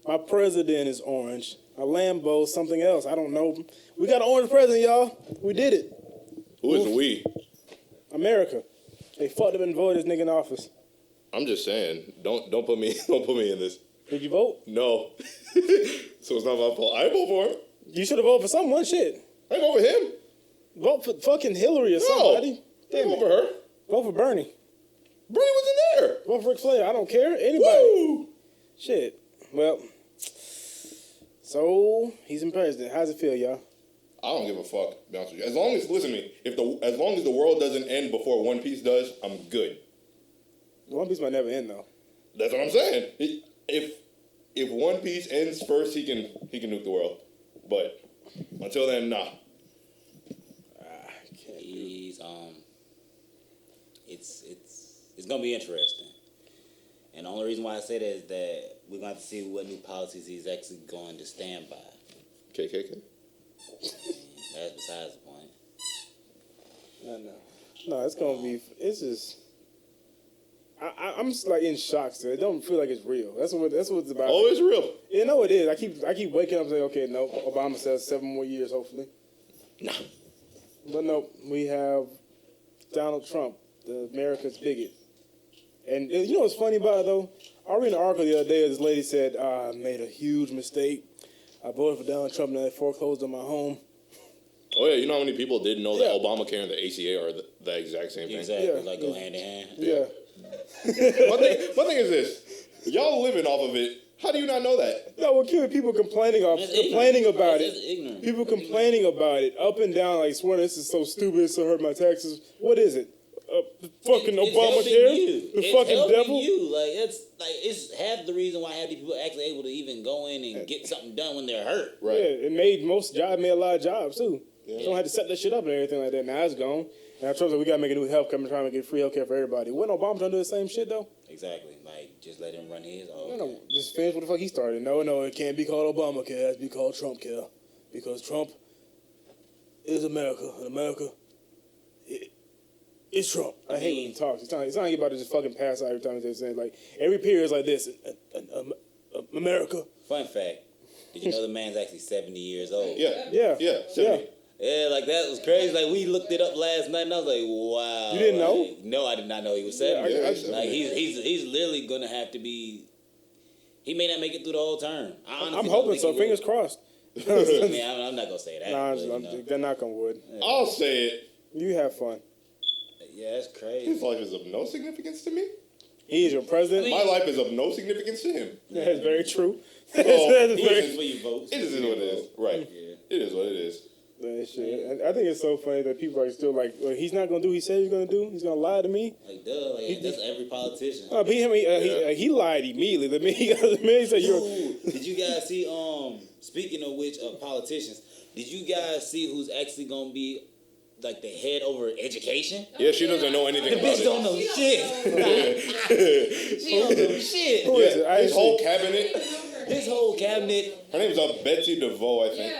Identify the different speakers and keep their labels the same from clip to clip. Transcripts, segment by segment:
Speaker 1: My president is orange. A Lambo, something else. I don't know. We got an orange president, y'all. We did it.
Speaker 2: Who is we?
Speaker 1: America. They fucked up and voted this nigga in office.
Speaker 2: I'm just saying. Don't put me in this.
Speaker 1: Did you vote?
Speaker 2: No. So it's not my fault. I vote for him.
Speaker 1: You should have voted for someone. Shit.
Speaker 2: I vote for him.
Speaker 1: Vote for fucking Hillary or
Speaker 2: No.
Speaker 1: somebody. Damn
Speaker 2: I
Speaker 1: it.
Speaker 2: vote for her.
Speaker 1: Vote for Bernie.
Speaker 2: Bernie wasn't there.
Speaker 1: Vote for Ric Flair. I don't care. Anybody.
Speaker 2: Woo!
Speaker 1: Shit. Well, so he's in president. How's it feel, y'all?
Speaker 2: I don't give a fuck. To be honest with you. As long as listen to me, as long as the world doesn't end before One Piece does, I'm good.
Speaker 1: One Piece might never end though.
Speaker 2: That's what I'm saying. If One Piece ends first, he can nuke the world. But until then, nah.
Speaker 3: He's it's gonna be interesting. And the only reason why I say that is that we're going to have to see what new policies he's actually going to stand by.
Speaker 2: KKK?
Speaker 3: That's besides the point.
Speaker 1: No, it's gonna be. It's just. I'm just like in shock still. It don't feel like it's real. That's what it's about.
Speaker 2: Oh, it's real.
Speaker 1: You know it is. I keep waking up saying, okay, no. Obama says 7 more years, hopefully.
Speaker 2: Nah.
Speaker 1: But no, we have Donald Trump, the America's bigot. And you know what's funny about it though? I read an article the other day. This lady said, "I made a huge mistake. I voted for Donald Trump and I foreclosed on my home."
Speaker 2: Oh yeah, you know how many people didn't know that Obamacare and the ACA are the exact same thing?
Speaker 3: Exactly,
Speaker 1: Yeah.
Speaker 3: like go hand in hand.
Speaker 1: Yeah.
Speaker 2: One thing is this: y'all living off of it. How do you not know that?
Speaker 1: No, we're killing people complaining about it.
Speaker 3: It's ignorant.
Speaker 1: People complaining about it up and down, like swearing this is so stupid, it's so hurt my taxes. What is it? The fucking Obamacare? The fucking devil?
Speaker 3: You. It's half the reason why half these people are actually able to even go in and get something done when they're hurt.
Speaker 2: Right.
Speaker 1: Yeah, it made a lot of jobs too. Yeah. You don't have to set that shit up and everything like that. Now it's gone. Now Trump's like, we gotta make a new health care and trying to get free healthcare for everybody. Wasn't Obama trying to do the same shit though?
Speaker 3: Exactly. Like just let him run his.
Speaker 1: No, just finish what the fuck he started. No, it can't be called Obamacare. It has to be called Trump care because Trump is America, and America is Trump. I hate when he talks. It's not like about to just fucking pass out every time he's saying like every period is like this. America.
Speaker 3: Fun fact: did you know the man's actually 70 years old?
Speaker 2: Yeah. 70.
Speaker 3: Yeah, like that was crazy. Like we looked it up last night, and I was like, "Wow!"
Speaker 1: You didn't know?
Speaker 3: Like, no, I did not know he was 70.
Speaker 1: Yeah,
Speaker 3: like he's literally gonna have to be. He may not make it through the whole term.
Speaker 1: I'm hoping so. Fingers crossed.
Speaker 3: I mean, I'm not gonna say that.
Speaker 1: Nah, they're not gonna wood.
Speaker 3: Yeah.
Speaker 2: I'll say it.
Speaker 1: You have fun.
Speaker 3: Yeah, that's crazy.
Speaker 2: His life is of no significance to me.
Speaker 1: He is your president.
Speaker 2: My life is of no significance to him.
Speaker 1: That's very true.
Speaker 2: So,
Speaker 3: This is where you vote.
Speaker 2: It is what it is. Right.
Speaker 3: Yeah.
Speaker 2: It is what it is.
Speaker 1: That shit. I think it's so funny that people are still like, well, he's not gonna do what he said he's gonna do. He's gonna lie to me.
Speaker 3: Like, duh. Like, that's every politician.
Speaker 1: He lied immediately. The minute he said,
Speaker 3: Did you guys see? Speaking of which, of politicians, did you guys see who's actually gonna be like the head over education?
Speaker 2: Yeah, she doesn't know anything
Speaker 3: The
Speaker 2: about
Speaker 3: bitch
Speaker 2: it.
Speaker 3: don't know shit. She don't know shit.
Speaker 1: Who is it?
Speaker 2: His whole cabinet.
Speaker 3: His whole cabinet.
Speaker 2: Her name's Betsy DeVos, I think.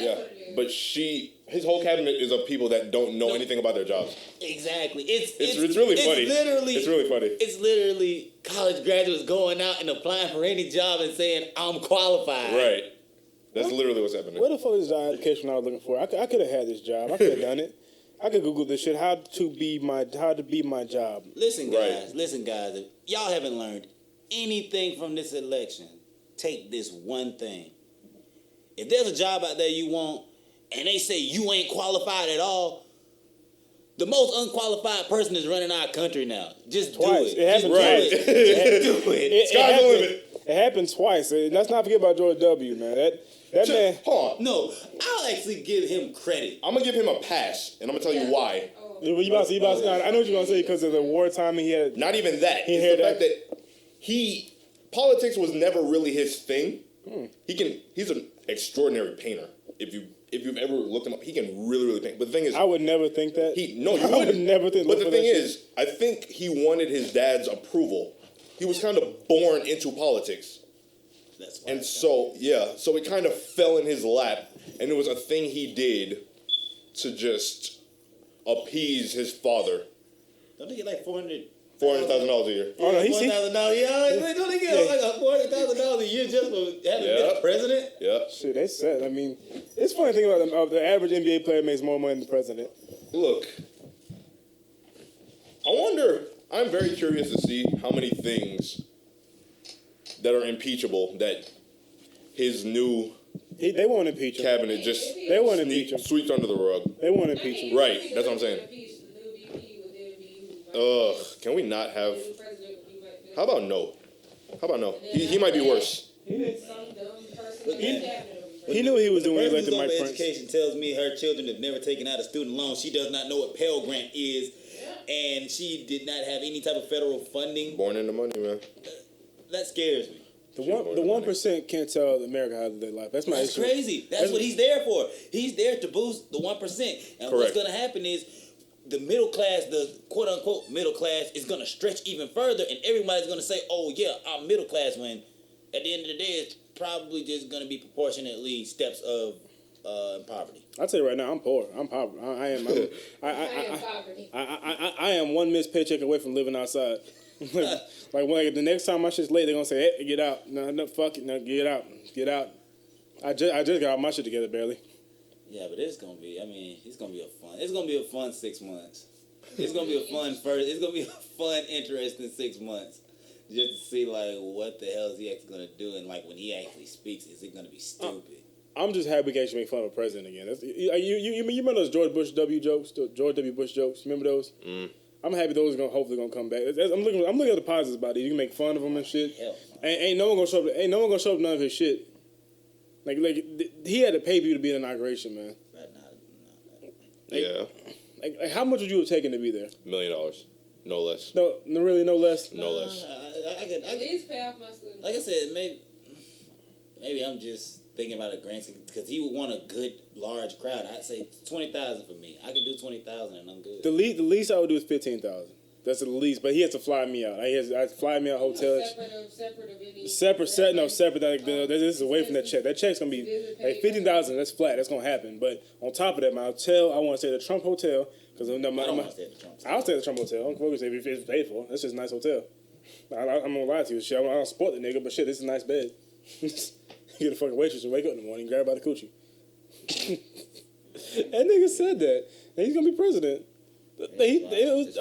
Speaker 4: Yeah.
Speaker 2: But his whole cabinet is of people that don't know anything about their jobs.
Speaker 3: Exactly.
Speaker 2: It's really funny. It's really funny.
Speaker 3: It's literally college graduates going out and applying for any job and saying, I'm qualified.
Speaker 2: Right. That's literally what's happening.
Speaker 1: What the fuck is the application I was looking for? I could have had this job. I could have done it. I could Google this shit. How to be my job.
Speaker 3: Listen, guys. If y'all haven't learned anything from this election, take this one thing. If there's a job out there you want, and they say you ain't qualified at all, the most unqualified person is running our country now. Just
Speaker 1: Twice.
Speaker 3: do it.
Speaker 1: It happened
Speaker 3: Just
Speaker 1: twice.
Speaker 3: do it.
Speaker 2: Sky's the limit.
Speaker 1: It happened twice. Let's not forget about George W. Man. That man.
Speaker 2: Hold on.
Speaker 3: No, I'll actually give him credit.
Speaker 2: I'm going to give him a pass, and I'm going to tell you why.
Speaker 1: You about to say, I know what you're gonna say because of the wartime he had.
Speaker 2: Not even that. It's the fact that politics was never really his thing. He's an extraordinary painter. If you've ever looked him up, he can really, really paint. But the thing is,
Speaker 1: I would never think that.
Speaker 2: You
Speaker 1: I would never think.
Speaker 2: But the thing is, I think he wanted his dad's approval. He was kind of born into politics.
Speaker 3: That's why.
Speaker 2: And so it kind of fell in his lap, and it was a thing he did to just appease his father.
Speaker 3: Don't they get like $400
Speaker 2: $400,000 a year.
Speaker 1: Oh no, he's
Speaker 3: $400,000. Yeah, don't they get like a $400,000 a year just for having been a president?
Speaker 2: Yep.
Speaker 1: shit. They said. I mean, it's funny thing about the average NBA player makes more money than the president.
Speaker 2: Look, I wonder. I'm very curious to see how many things that are impeachable that his new
Speaker 1: They won't impeach him.
Speaker 2: cabinet just
Speaker 1: They won't impeach him.
Speaker 2: sweeps under the rug.
Speaker 1: They won't impeach him.
Speaker 2: Right, that's what I'm saying. Ugh, can we not have? How about no? How about no? He might be worse.
Speaker 1: He knew he was doing
Speaker 3: The
Speaker 1: it like
Speaker 3: person
Speaker 1: the
Speaker 3: who's
Speaker 1: Mike
Speaker 3: over
Speaker 1: Prince.
Speaker 3: education tells me her children have never taken out a student loan. She does not know what Pell Grant is, and she did not have any type of federal funding.
Speaker 2: Born in the money, man.
Speaker 3: That scares me.
Speaker 1: The 1% can't tell America how to live their life. That's my
Speaker 3: That's
Speaker 1: issue.
Speaker 3: crazy. That's what he's there for. He's there to boost the 1%. And what's
Speaker 2: Correct.
Speaker 3: going to happen is the middle class, the quote unquote middle class, is going to stretch even further, and everybody's going to say, "Oh yeah, I'm middle class." When at the end of the day, it's probably just going to be proportionately steps of poverty.
Speaker 1: I'll tell you right now, I'm poor. I'm poverty. I am. I am one missed paycheck away from living outside. like the next time my shit's late, they're gonna say, "Hey, get out." No, fuck it. No, get out. I just got all my shit together barely.
Speaker 3: Yeah, but it's gonna be. I mean, it's gonna be a fun 6 months. It's gonna be a fun first. It's gonna be a fun, interesting 6 months, just to see like what the hell is he actually gonna do, and like when he actually speaks, is it gonna be stupid?
Speaker 1: I'm just happy we can actually make fun of a president again. You remember those George W. jokes? You remember those?
Speaker 2: Mm.
Speaker 1: I'm happy those are hopefully gonna come back. I'm looking at the positives about it. You can make fun of them and shit.
Speaker 3: Hell,
Speaker 1: Ain't no one gonna show up. Ain't no one gonna show up none of his shit. Like he had to pay people to be at an inauguration, man.
Speaker 3: right now.
Speaker 2: Yeah,
Speaker 1: Like how much would you have taken to be there?
Speaker 2: $1 million, no less.
Speaker 1: No, really, no less.
Speaker 2: No less.
Speaker 3: I could,
Speaker 4: At least pay off my student.
Speaker 3: like I said, maybe I'm just thinking about a grant because he would want a good large crowd. I'd say 20,000 for me. I could do 20,000 and I'm good.
Speaker 1: The least I would do is 15,000. That's the least, but he has to fly me out. I has to fly me out hotels.
Speaker 4: Separate of any.
Speaker 1: Separate. This is away from that check. That check's gonna be like 15,000. That's flat. That's gonna happen. But on top of that, my hotel, I want to stay at the Trump Hotel because
Speaker 3: I don't want to stay at the Trump.
Speaker 1: I'll stay at the Trump Hotel. I'm focused if it's paid for. That's just a nice hotel. I'm gonna lie to you, shit. I don't support the nigga, but shit, this is a nice bed. Get a fucking waitress and wake up in the morning, grab her by the coochie. That nigga said that. And he's gonna be president. If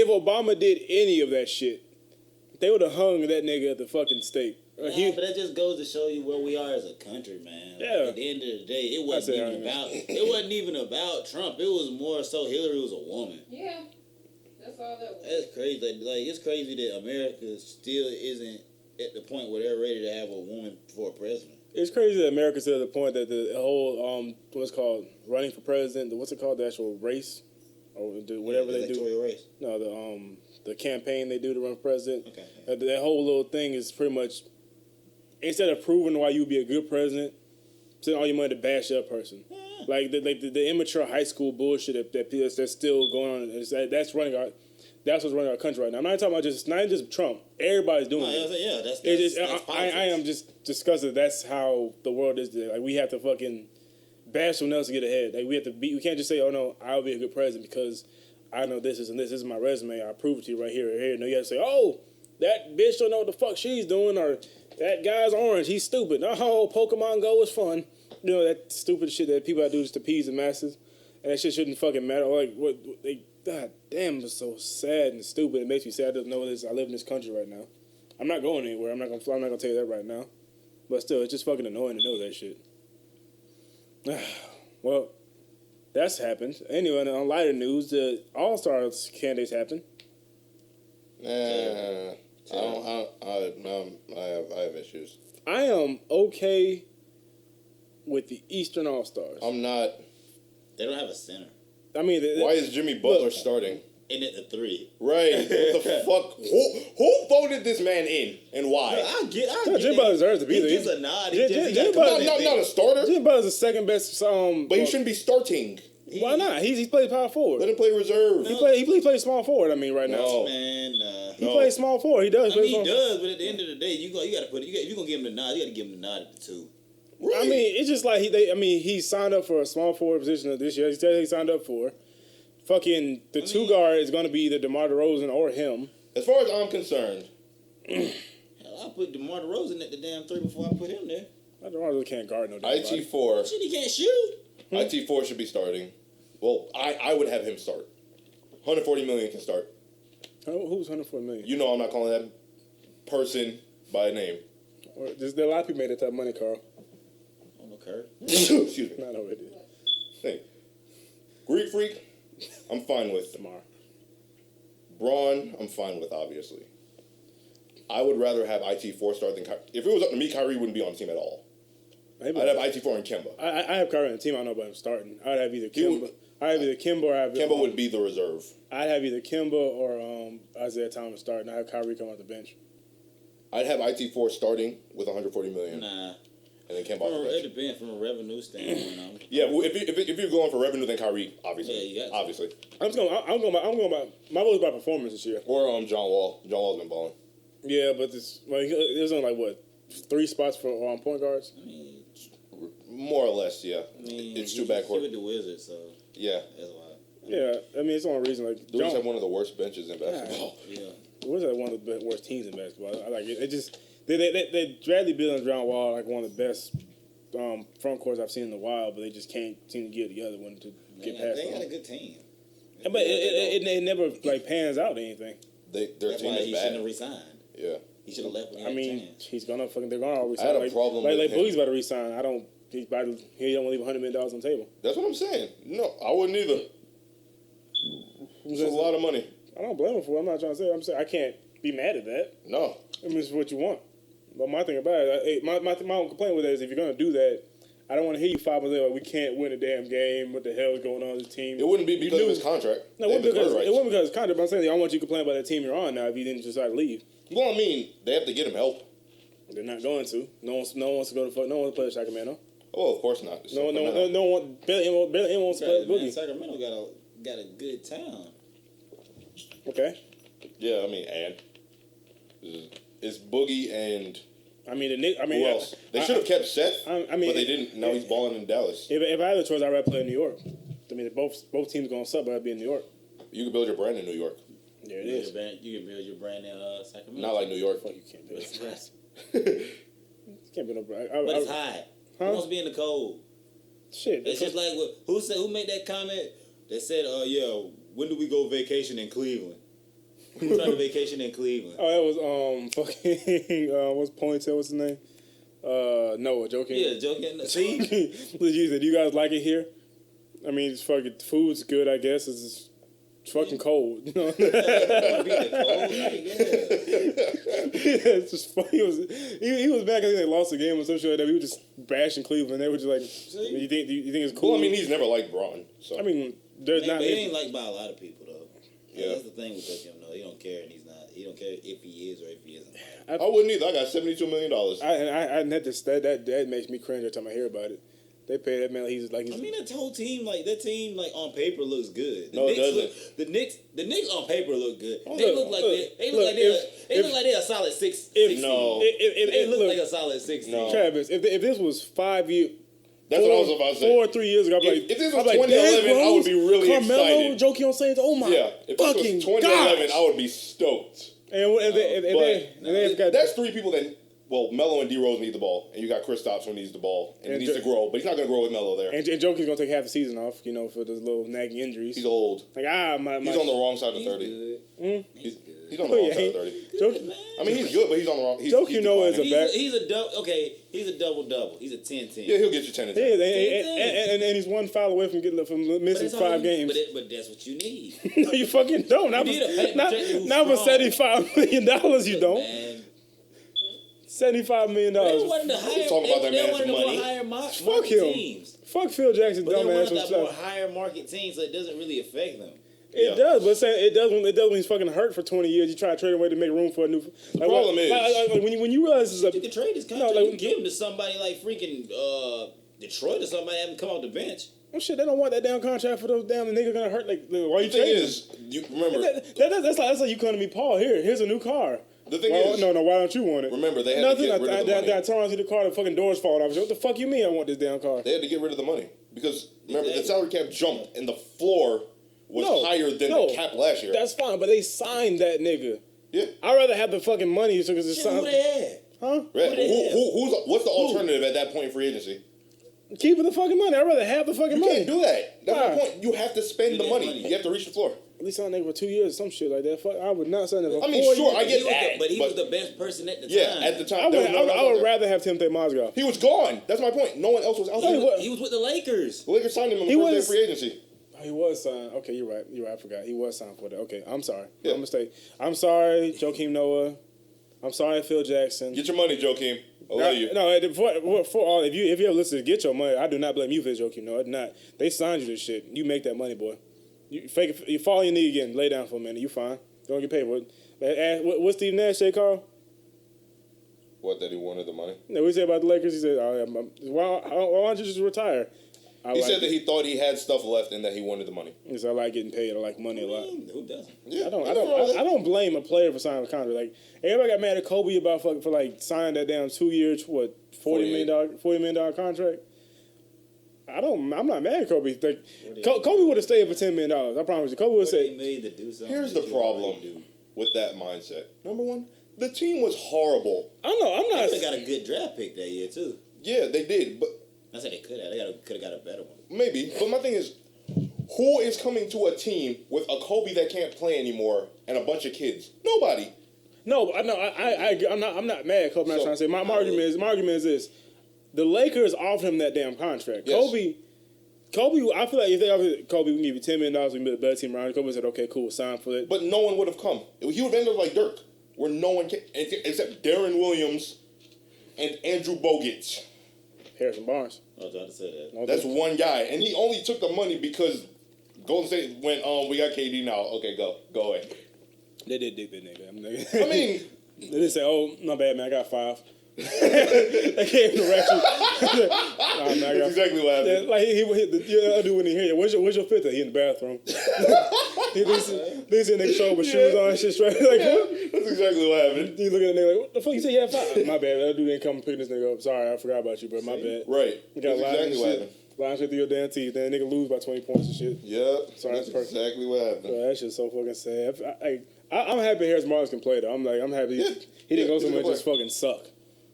Speaker 1: Obama did any of that shit, they would have hung that nigga at the fucking stake.
Speaker 3: But that just goes to show you where we are as a country, man.
Speaker 1: Yeah.
Speaker 3: At the end of the day, it wasn't even about Trump. It was more so Hillary was a woman.
Speaker 4: Yeah, that's all that was.
Speaker 3: That's crazy. Like it's crazy that America still isn't at the point where they're ready to have a woman for a president.
Speaker 1: It's crazy that America's to the point that the whole what's called running for president, what's it called, the actual race, or whatever they do.
Speaker 3: Electoral race.
Speaker 1: No, the campaign they do to run for president.
Speaker 3: Okay.
Speaker 1: That whole little thing is pretty much, instead of proving why you'd be a good president, send all your money to bash that person.
Speaker 3: Yeah.
Speaker 1: Like the immature high school bullshit that's still going on. That's what's running our country right now. I'm not talking about not just Trump. Everybody's doing it.
Speaker 3: Yeah, that's
Speaker 1: I am just disgusted. That's how the world is today. Like we have to fucking bash someone else to get ahead. Like we can't just say, "Oh no, I'll be a good president because I know this and this is my resume. I prove it to you right here or here." No, you have to say, "Oh, that bitch don't know what the fuck she's doing," or "That guy's orange. He's stupid." Oh, Pokemon Go is fun. You know that stupid shit that people do just to appease the masses, and that shit shouldn't fucking matter. Like what they. God damn, it's so sad and stupid. It makes me sad to know this. I live in this country right now. I'm not going anywhere. I'm not gonna tell you that right now. But still, it's just fucking annoying to know that shit. Well, that's happened. Anyway, on lighter news, the All-Stars candidates happened.
Speaker 2: I have issues.
Speaker 1: I am okay with the Eastern All-Stars.
Speaker 2: I'm not.
Speaker 3: They don't have a center.
Speaker 1: I mean,
Speaker 2: Why is Jimmy Butler starting?
Speaker 3: In at the 3.
Speaker 2: Right. What the fuck? Who voted this man in and why?
Speaker 3: I get
Speaker 1: Jimmy Butler deserves to be there.
Speaker 3: He gets a nod.
Speaker 1: Jimmy Butler-
Speaker 2: Not a starter.
Speaker 1: Jimmy Butler's the second best.
Speaker 2: But he shouldn't be starting.
Speaker 1: Why not? He plays power forward.
Speaker 2: Let him play reserve.
Speaker 1: He plays small forward. I mean, right now.
Speaker 2: No.
Speaker 3: Man,
Speaker 1: He plays small forward. He does.
Speaker 3: I mean, he does, but at the end of the day, you got to put. If you're gonna give him the nod, you got to give him the nod at the 2.
Speaker 2: Right.
Speaker 1: I mean, it's just like he signed up for a small forward position this year. He said he signed up for fucking the two guard is going to be either DeMar DeRozan or him.
Speaker 2: As far as I'm concerned,
Speaker 3: Hell, I'll put DeMar DeRozan at the damn 3 before I put him there.
Speaker 1: DeMar DeRozan can't guard no damn body.
Speaker 2: IT4,
Speaker 3: Shit, he can't shoot.
Speaker 2: IT4 should be starting. Well, I would have him start. 140 million can start.
Speaker 1: Who's 104 million?
Speaker 2: You know I'm not calling that person by name.
Speaker 1: There's a lot of people made that type of money, Carl.
Speaker 3: On the curve.
Speaker 2: Excuse me.
Speaker 1: Not already.
Speaker 2: Hey, Greek Freak, I'm fine with.
Speaker 1: DeMar.
Speaker 2: Braun, I'm fine with, obviously. I would rather have IT4 start than Kyrie. If it was up to me, Kyrie wouldn't be on the team at all.
Speaker 1: Maybe.
Speaker 2: I'd have IT4 and Kemba.
Speaker 1: I have Kyrie on the team. I don't know about him starting. I'd have either Kemba. I'd have either Kemba or
Speaker 2: Kemba would be the reserve.
Speaker 1: I'd have either Kemba or Isaiah Thomas starting. I have Kyrie come off the bench.
Speaker 2: I'd have IT4 starting with 140 million.
Speaker 3: Nah.
Speaker 2: And then Kemba off the
Speaker 3: It
Speaker 2: bench.
Speaker 3: depends from a revenue standpoint.
Speaker 2: Yeah, well, if you're going for revenue, then Kyrie, obviously.
Speaker 3: Yeah, you got to.
Speaker 2: Obviously.
Speaker 1: I'm going by my vote is by performance this year.
Speaker 2: Or John Wall. John Wall's been balling.
Speaker 1: Yeah, but there's only like what 3 spots for point guards.
Speaker 3: I mean,
Speaker 2: More or less, yeah. It's too
Speaker 3: He
Speaker 2: backcourt.
Speaker 3: with the Wizards, so
Speaker 2: Yeah.
Speaker 3: that's why.
Speaker 1: Yeah, I mean it's the only reason like
Speaker 2: The Wizards have one of the worst benches in basketball.
Speaker 3: Yeah.
Speaker 1: the Wizards are one of the worst teams in basketball. I like it. It just they Bradley Beal and John Wall are like one of the best front courts I've seen in a while, but they just can't seem to get together when to get past
Speaker 3: They got a
Speaker 1: them.
Speaker 3: good team.
Speaker 1: But it never like pans out to anything.
Speaker 2: Their
Speaker 3: That's
Speaker 2: team
Speaker 3: why
Speaker 2: is
Speaker 3: he
Speaker 2: bad.
Speaker 3: shouldn't have resigned.
Speaker 2: Yeah.
Speaker 3: He should have left when he
Speaker 1: I
Speaker 3: had a
Speaker 1: mean,
Speaker 3: chance.
Speaker 1: he's gonna fucking they're gonna all resign.
Speaker 2: I had a
Speaker 1: like,
Speaker 2: problem
Speaker 1: like,
Speaker 2: with
Speaker 1: like
Speaker 2: him.
Speaker 1: Boogie's about to resign. He don't want to leave $100 million on the table.
Speaker 2: That's what I'm saying. No, I wouldn't either. It's a lot of money.
Speaker 1: I don't blame him for it. I'm not trying to say. I'm saying I can't be mad at that.
Speaker 2: No.
Speaker 1: I mean, it's what you want. But my thing about it, my own complaint with that is if you're gonna do that, I don't want to hear you 5 months later like we can't win a damn game. What the hell is going on with this team?
Speaker 2: It wouldn't be
Speaker 1: You
Speaker 2: because
Speaker 1: knew-
Speaker 2: of his contract.
Speaker 1: No,
Speaker 2: They
Speaker 1: it
Speaker 2: have the
Speaker 1: wasn't
Speaker 2: bird rights.
Speaker 1: because it's contract. But I'm saying I don't want you to complain about that team you're on now if you didn't decide to leave.
Speaker 2: Well, I mean, they have to get him help.
Speaker 1: They're not going to. No one wants to go to. No one wants to play the Sacramento.
Speaker 2: Oh, of course not. It's
Speaker 1: No
Speaker 2: Sacramento.
Speaker 1: one. Barely anyone wants to play
Speaker 3: Man,
Speaker 1: Boogie.
Speaker 3: Sacramento got a good town.
Speaker 1: Okay.
Speaker 2: Yeah, I mean, and it's Boogie and
Speaker 1: I mean the Knicks. I mean
Speaker 2: who else? They should have kept Seth,
Speaker 1: I mean,
Speaker 2: but they didn't. Now he's balling in Dallas.
Speaker 1: If I had a choice, I'd rather play in New York. I mean, both teams going to suck, but I'd be in New York.
Speaker 2: You can build your brand in New York.
Speaker 1: There it is.
Speaker 3: You can build your brand in Sacramento.
Speaker 2: Not like New York.
Speaker 1: Fuck, you can't do
Speaker 3: It's
Speaker 1: it.
Speaker 3: hot.
Speaker 1: Can't be no.
Speaker 3: But it's hot. Who
Speaker 1: Huh?
Speaker 3: wants to be in the cold?
Speaker 1: Shit.
Speaker 3: It's just like who made that comment? They said, yeah, when do we go vacation in Cleveland? Who tried to vacation in Cleveland?
Speaker 1: Oh, that was fucking what's ponytail? What's his name? Noah joking.
Speaker 3: Yeah, joking. See?
Speaker 1: You said, "Do you guys like it here?" I mean, it's fucking food's good. I guess it's fucking cold. You know?
Speaker 3: Be in the cold? Like, yeah.
Speaker 1: It's just funny. He was back. I think they lost the game or some shit like that. We were just bashing Cleveland. They were just like, "You think it's cool?"
Speaker 2: Well, I mean, he's never liked Braun. So
Speaker 1: I mean, there's not.
Speaker 3: But he ain't liked by a lot of people though.
Speaker 2: Yeah.
Speaker 3: That's the thing with him though. He don't care, and he's not. He don't care if he is or if he isn't.
Speaker 2: I wouldn't either. I got $72 million.
Speaker 1: I had this. That makes me cringe every time I hear about it. They pay that man like he's.
Speaker 3: I mean, that whole team, that team, on paper looks good.
Speaker 2: No, it
Speaker 3: The Knicks on paper look good.
Speaker 1: Oh,
Speaker 3: They
Speaker 1: look,
Speaker 3: look like
Speaker 1: look,
Speaker 3: they
Speaker 1: look,
Speaker 3: look like they're a solid six.
Speaker 2: No.
Speaker 3: They look
Speaker 1: look,
Speaker 3: like a solid 16.
Speaker 2: No.
Speaker 1: Travis, if this was 5 years.
Speaker 2: That's what I was about to say.
Speaker 1: 4 or 3 years ago, I'd be like,
Speaker 2: If this
Speaker 1: I'd
Speaker 2: was
Speaker 1: be like,
Speaker 2: 2011,
Speaker 1: Derrick
Speaker 2: I would be really
Speaker 1: Carmelo,
Speaker 2: excited.
Speaker 1: Jokic on Saints. Oh my
Speaker 2: Yeah, if this
Speaker 1: fucking
Speaker 2: was 2011,
Speaker 1: gosh.
Speaker 2: I would be stoked.
Speaker 1: And they've got
Speaker 2: That's 3 people that. Well, Melo and D-Rose need the ball, and you got Kristaps who needs the ball, and he
Speaker 1: And
Speaker 2: needs to grow, but he's not going to grow with Melo there.
Speaker 1: and Jokic's gonna take half the season off, for those little nagging injuries.
Speaker 2: He's old.
Speaker 1: Like my
Speaker 2: He's on the wrong side of
Speaker 3: He's
Speaker 2: 30.
Speaker 3: good.
Speaker 2: He's on the wrong
Speaker 1: Yeah,
Speaker 2: side of 30. I mean, he's good, but he's on the wrong. He's
Speaker 1: Jokic, is a back.
Speaker 3: He's a double. Okay, he's a double. He's a 10-10.
Speaker 2: Yeah, he'll get you 10 and 10.
Speaker 1: Yeah, and he's one foul away from missing 5 games.
Speaker 3: But that's what you need.
Speaker 1: No, you fucking don't. Not
Speaker 3: You need a
Speaker 1: not,
Speaker 3: projector who's
Speaker 1: not with
Speaker 3: strong.
Speaker 1: $75 million. You don't.
Speaker 3: Man.
Speaker 1: $75 million.
Speaker 3: They wanted to hire.
Speaker 2: talking about that
Speaker 3: They
Speaker 2: man's
Speaker 3: wanted to
Speaker 2: money.
Speaker 3: more higher
Speaker 1: Fuck
Speaker 3: market
Speaker 1: him.
Speaker 3: teams.
Speaker 1: Fuck Phil Jackson,
Speaker 3: But they
Speaker 1: dumbass.
Speaker 3: wanted that more higher market team, so it doesn't really affect them.
Speaker 1: It does, but it does when he's fucking hurt for 20 years. You try to trade away to make room for a new. The
Speaker 2: problem is-
Speaker 1: when you realize it's
Speaker 3: You can trade his contract.
Speaker 1: like-
Speaker 3: you can give him to somebody like freaking Detroit or somebody. Have him come off the bench.
Speaker 1: oh shit, they don't want that damn contract for those damn niggas gonna hurt. Like why you
Speaker 2: The thing
Speaker 1: trading?
Speaker 2: is, you remember,
Speaker 1: That's like you coming to me, Paul. Here's a new car.
Speaker 2: the thing
Speaker 1: Well,
Speaker 2: is,
Speaker 1: no, why don't you want it?
Speaker 2: remember, they had
Speaker 1: Nothing.
Speaker 2: to get rid of the money.
Speaker 1: I turn on to the car, the fucking doors falling off. What the fuck you mean? I want this damn car?
Speaker 2: They had to get rid of the money because remember the salary cap jumped and the floor was
Speaker 1: No,
Speaker 2: higher than
Speaker 1: no,
Speaker 2: the cap last year.
Speaker 1: That's fine, but they signed that nigga.
Speaker 2: Yeah.
Speaker 1: I'd rather have the fucking money so because it's
Speaker 3: Shit, who they had?
Speaker 1: Huh?
Speaker 2: Right.
Speaker 3: they have?
Speaker 2: What's the alternative at that point in free agency?
Speaker 1: Keeping the fucking money. I'd rather have the fucking
Speaker 2: You
Speaker 1: money.
Speaker 2: can't do that. That's
Speaker 1: Why?
Speaker 2: my point. You have to spend the
Speaker 3: need
Speaker 2: money.
Speaker 3: money.
Speaker 2: You have to reach the floor.
Speaker 1: At least sign nigga for 2 years or some shit like that. Fuck, I would not sign him for
Speaker 2: I mean,
Speaker 1: 4
Speaker 2: sure,
Speaker 1: years.
Speaker 2: I get
Speaker 3: He was
Speaker 2: that.
Speaker 3: but he was the best person at the time.
Speaker 2: Yeah, at the time. there was no one else
Speaker 1: I
Speaker 2: out
Speaker 1: would
Speaker 2: there.
Speaker 1: rather have Timothy Mozgov.
Speaker 2: He was gone. That's my point. No one else was out
Speaker 1: No,
Speaker 2: there.
Speaker 1: he was.
Speaker 3: He was with the Lakers.
Speaker 2: The Lakers signed him on the
Speaker 1: He
Speaker 2: first day
Speaker 1: was-
Speaker 2: of free agency.
Speaker 1: He was signed. Okay, you're right. You're right. I forgot. He was signed for that. Okay, I'm sorry.
Speaker 2: Yeah.
Speaker 1: My mistake. I'm sorry, Joakim Noah. I'm sorry, Phil Jackson.
Speaker 2: Get your money, Joakim. I love you.
Speaker 1: No, for all, if you ever listen to Get Your Money, I do not blame you for this, Joakim Noah. Not. They signed you this shit. You make that money, boy. You fake it. You fall on your knee again. Lay down for a minute. You fine. Don't get paid for it. What's Steve Nash say, Carl?
Speaker 2: What, that he wanted the money?
Speaker 1: No, we said about the Lakers. He said, why don't you just retire?
Speaker 2: He said that he thought he had stuff left and that he wanted the money.
Speaker 1: He said, I like getting paid. I like money a lot.
Speaker 3: Who doesn't?
Speaker 2: Yeah,
Speaker 1: I don't blame a player for signing a contract. Like everybody got mad at Kobe about for like signing that down 2 years, what, $40 million contract. I'm not mad at Kobe. Like, Kobe would have stayed for $10 million. I promise you. Kobe would have
Speaker 3: They
Speaker 1: said,
Speaker 3: made to do something.
Speaker 2: Here's the
Speaker 3: that you
Speaker 2: problem
Speaker 3: already do.
Speaker 2: with that mindset. Number one, the team was horrible.
Speaker 1: I'm not.
Speaker 3: They got a good draft pick that year too.
Speaker 2: Yeah, they did, but
Speaker 3: I said they could have. They could have got a better one.
Speaker 2: maybe. But my thing is, who is coming to a team with a Kobe that can't play anymore and a bunch of kids? Nobody.
Speaker 1: No, I know. I agree. I'm not mad at Kobe. I'm not
Speaker 2: So-
Speaker 1: trying to say. My argument is this: the Lakers offered him that damn contract.
Speaker 2: Yes.
Speaker 1: Kobe. I feel like if they offered Kobe, we can give you $10 million, we can build a better team around you. Kobe said, "Okay, cool, sign for it."
Speaker 2: But no one would have come. He would have ended up like Dirk, where no one can, except Darren Williams and Andrew Bogut.
Speaker 1: Harrison Barnes.
Speaker 3: I was about to say that.
Speaker 1: No,
Speaker 2: That's one guy, and he only took the money because Golden State went, we got KD now. Okay, go away.
Speaker 1: They did dig that nigga.
Speaker 2: I mean,
Speaker 1: they didn't say, "Oh, my bad, man. I got 5." They gave him the ratchet. Nah, man, I
Speaker 2: that's
Speaker 1: got
Speaker 2: exactly what happened.
Speaker 1: Like he I do when he hear, where's your fifth? He in the bathroom. These nigga show with shoes on and shit straight. Like, what?
Speaker 2: That's exactly what happened.
Speaker 1: You look at the nigga like, what the fuck you say you had 5? My bad, that dude didn't come and pick this nigga up. Sorry, I forgot about you, bro. My bad.
Speaker 2: Right.
Speaker 1: You got
Speaker 2: That's
Speaker 1: lying
Speaker 2: exactly what
Speaker 1: shit.
Speaker 2: happened.
Speaker 1: Lying shit through your damn teeth. Then nigga lose by 20 points and shit.
Speaker 2: Yep.
Speaker 1: Sorry,
Speaker 2: that's
Speaker 1: that's perfect.
Speaker 2: exactly what happened.
Speaker 1: Bro, that shit's so fucking sad. I'm happy Harris Martin can play though. I'm happy he didn't go
Speaker 2: he's a
Speaker 1: somewhere
Speaker 2: good
Speaker 1: and just fucking suck.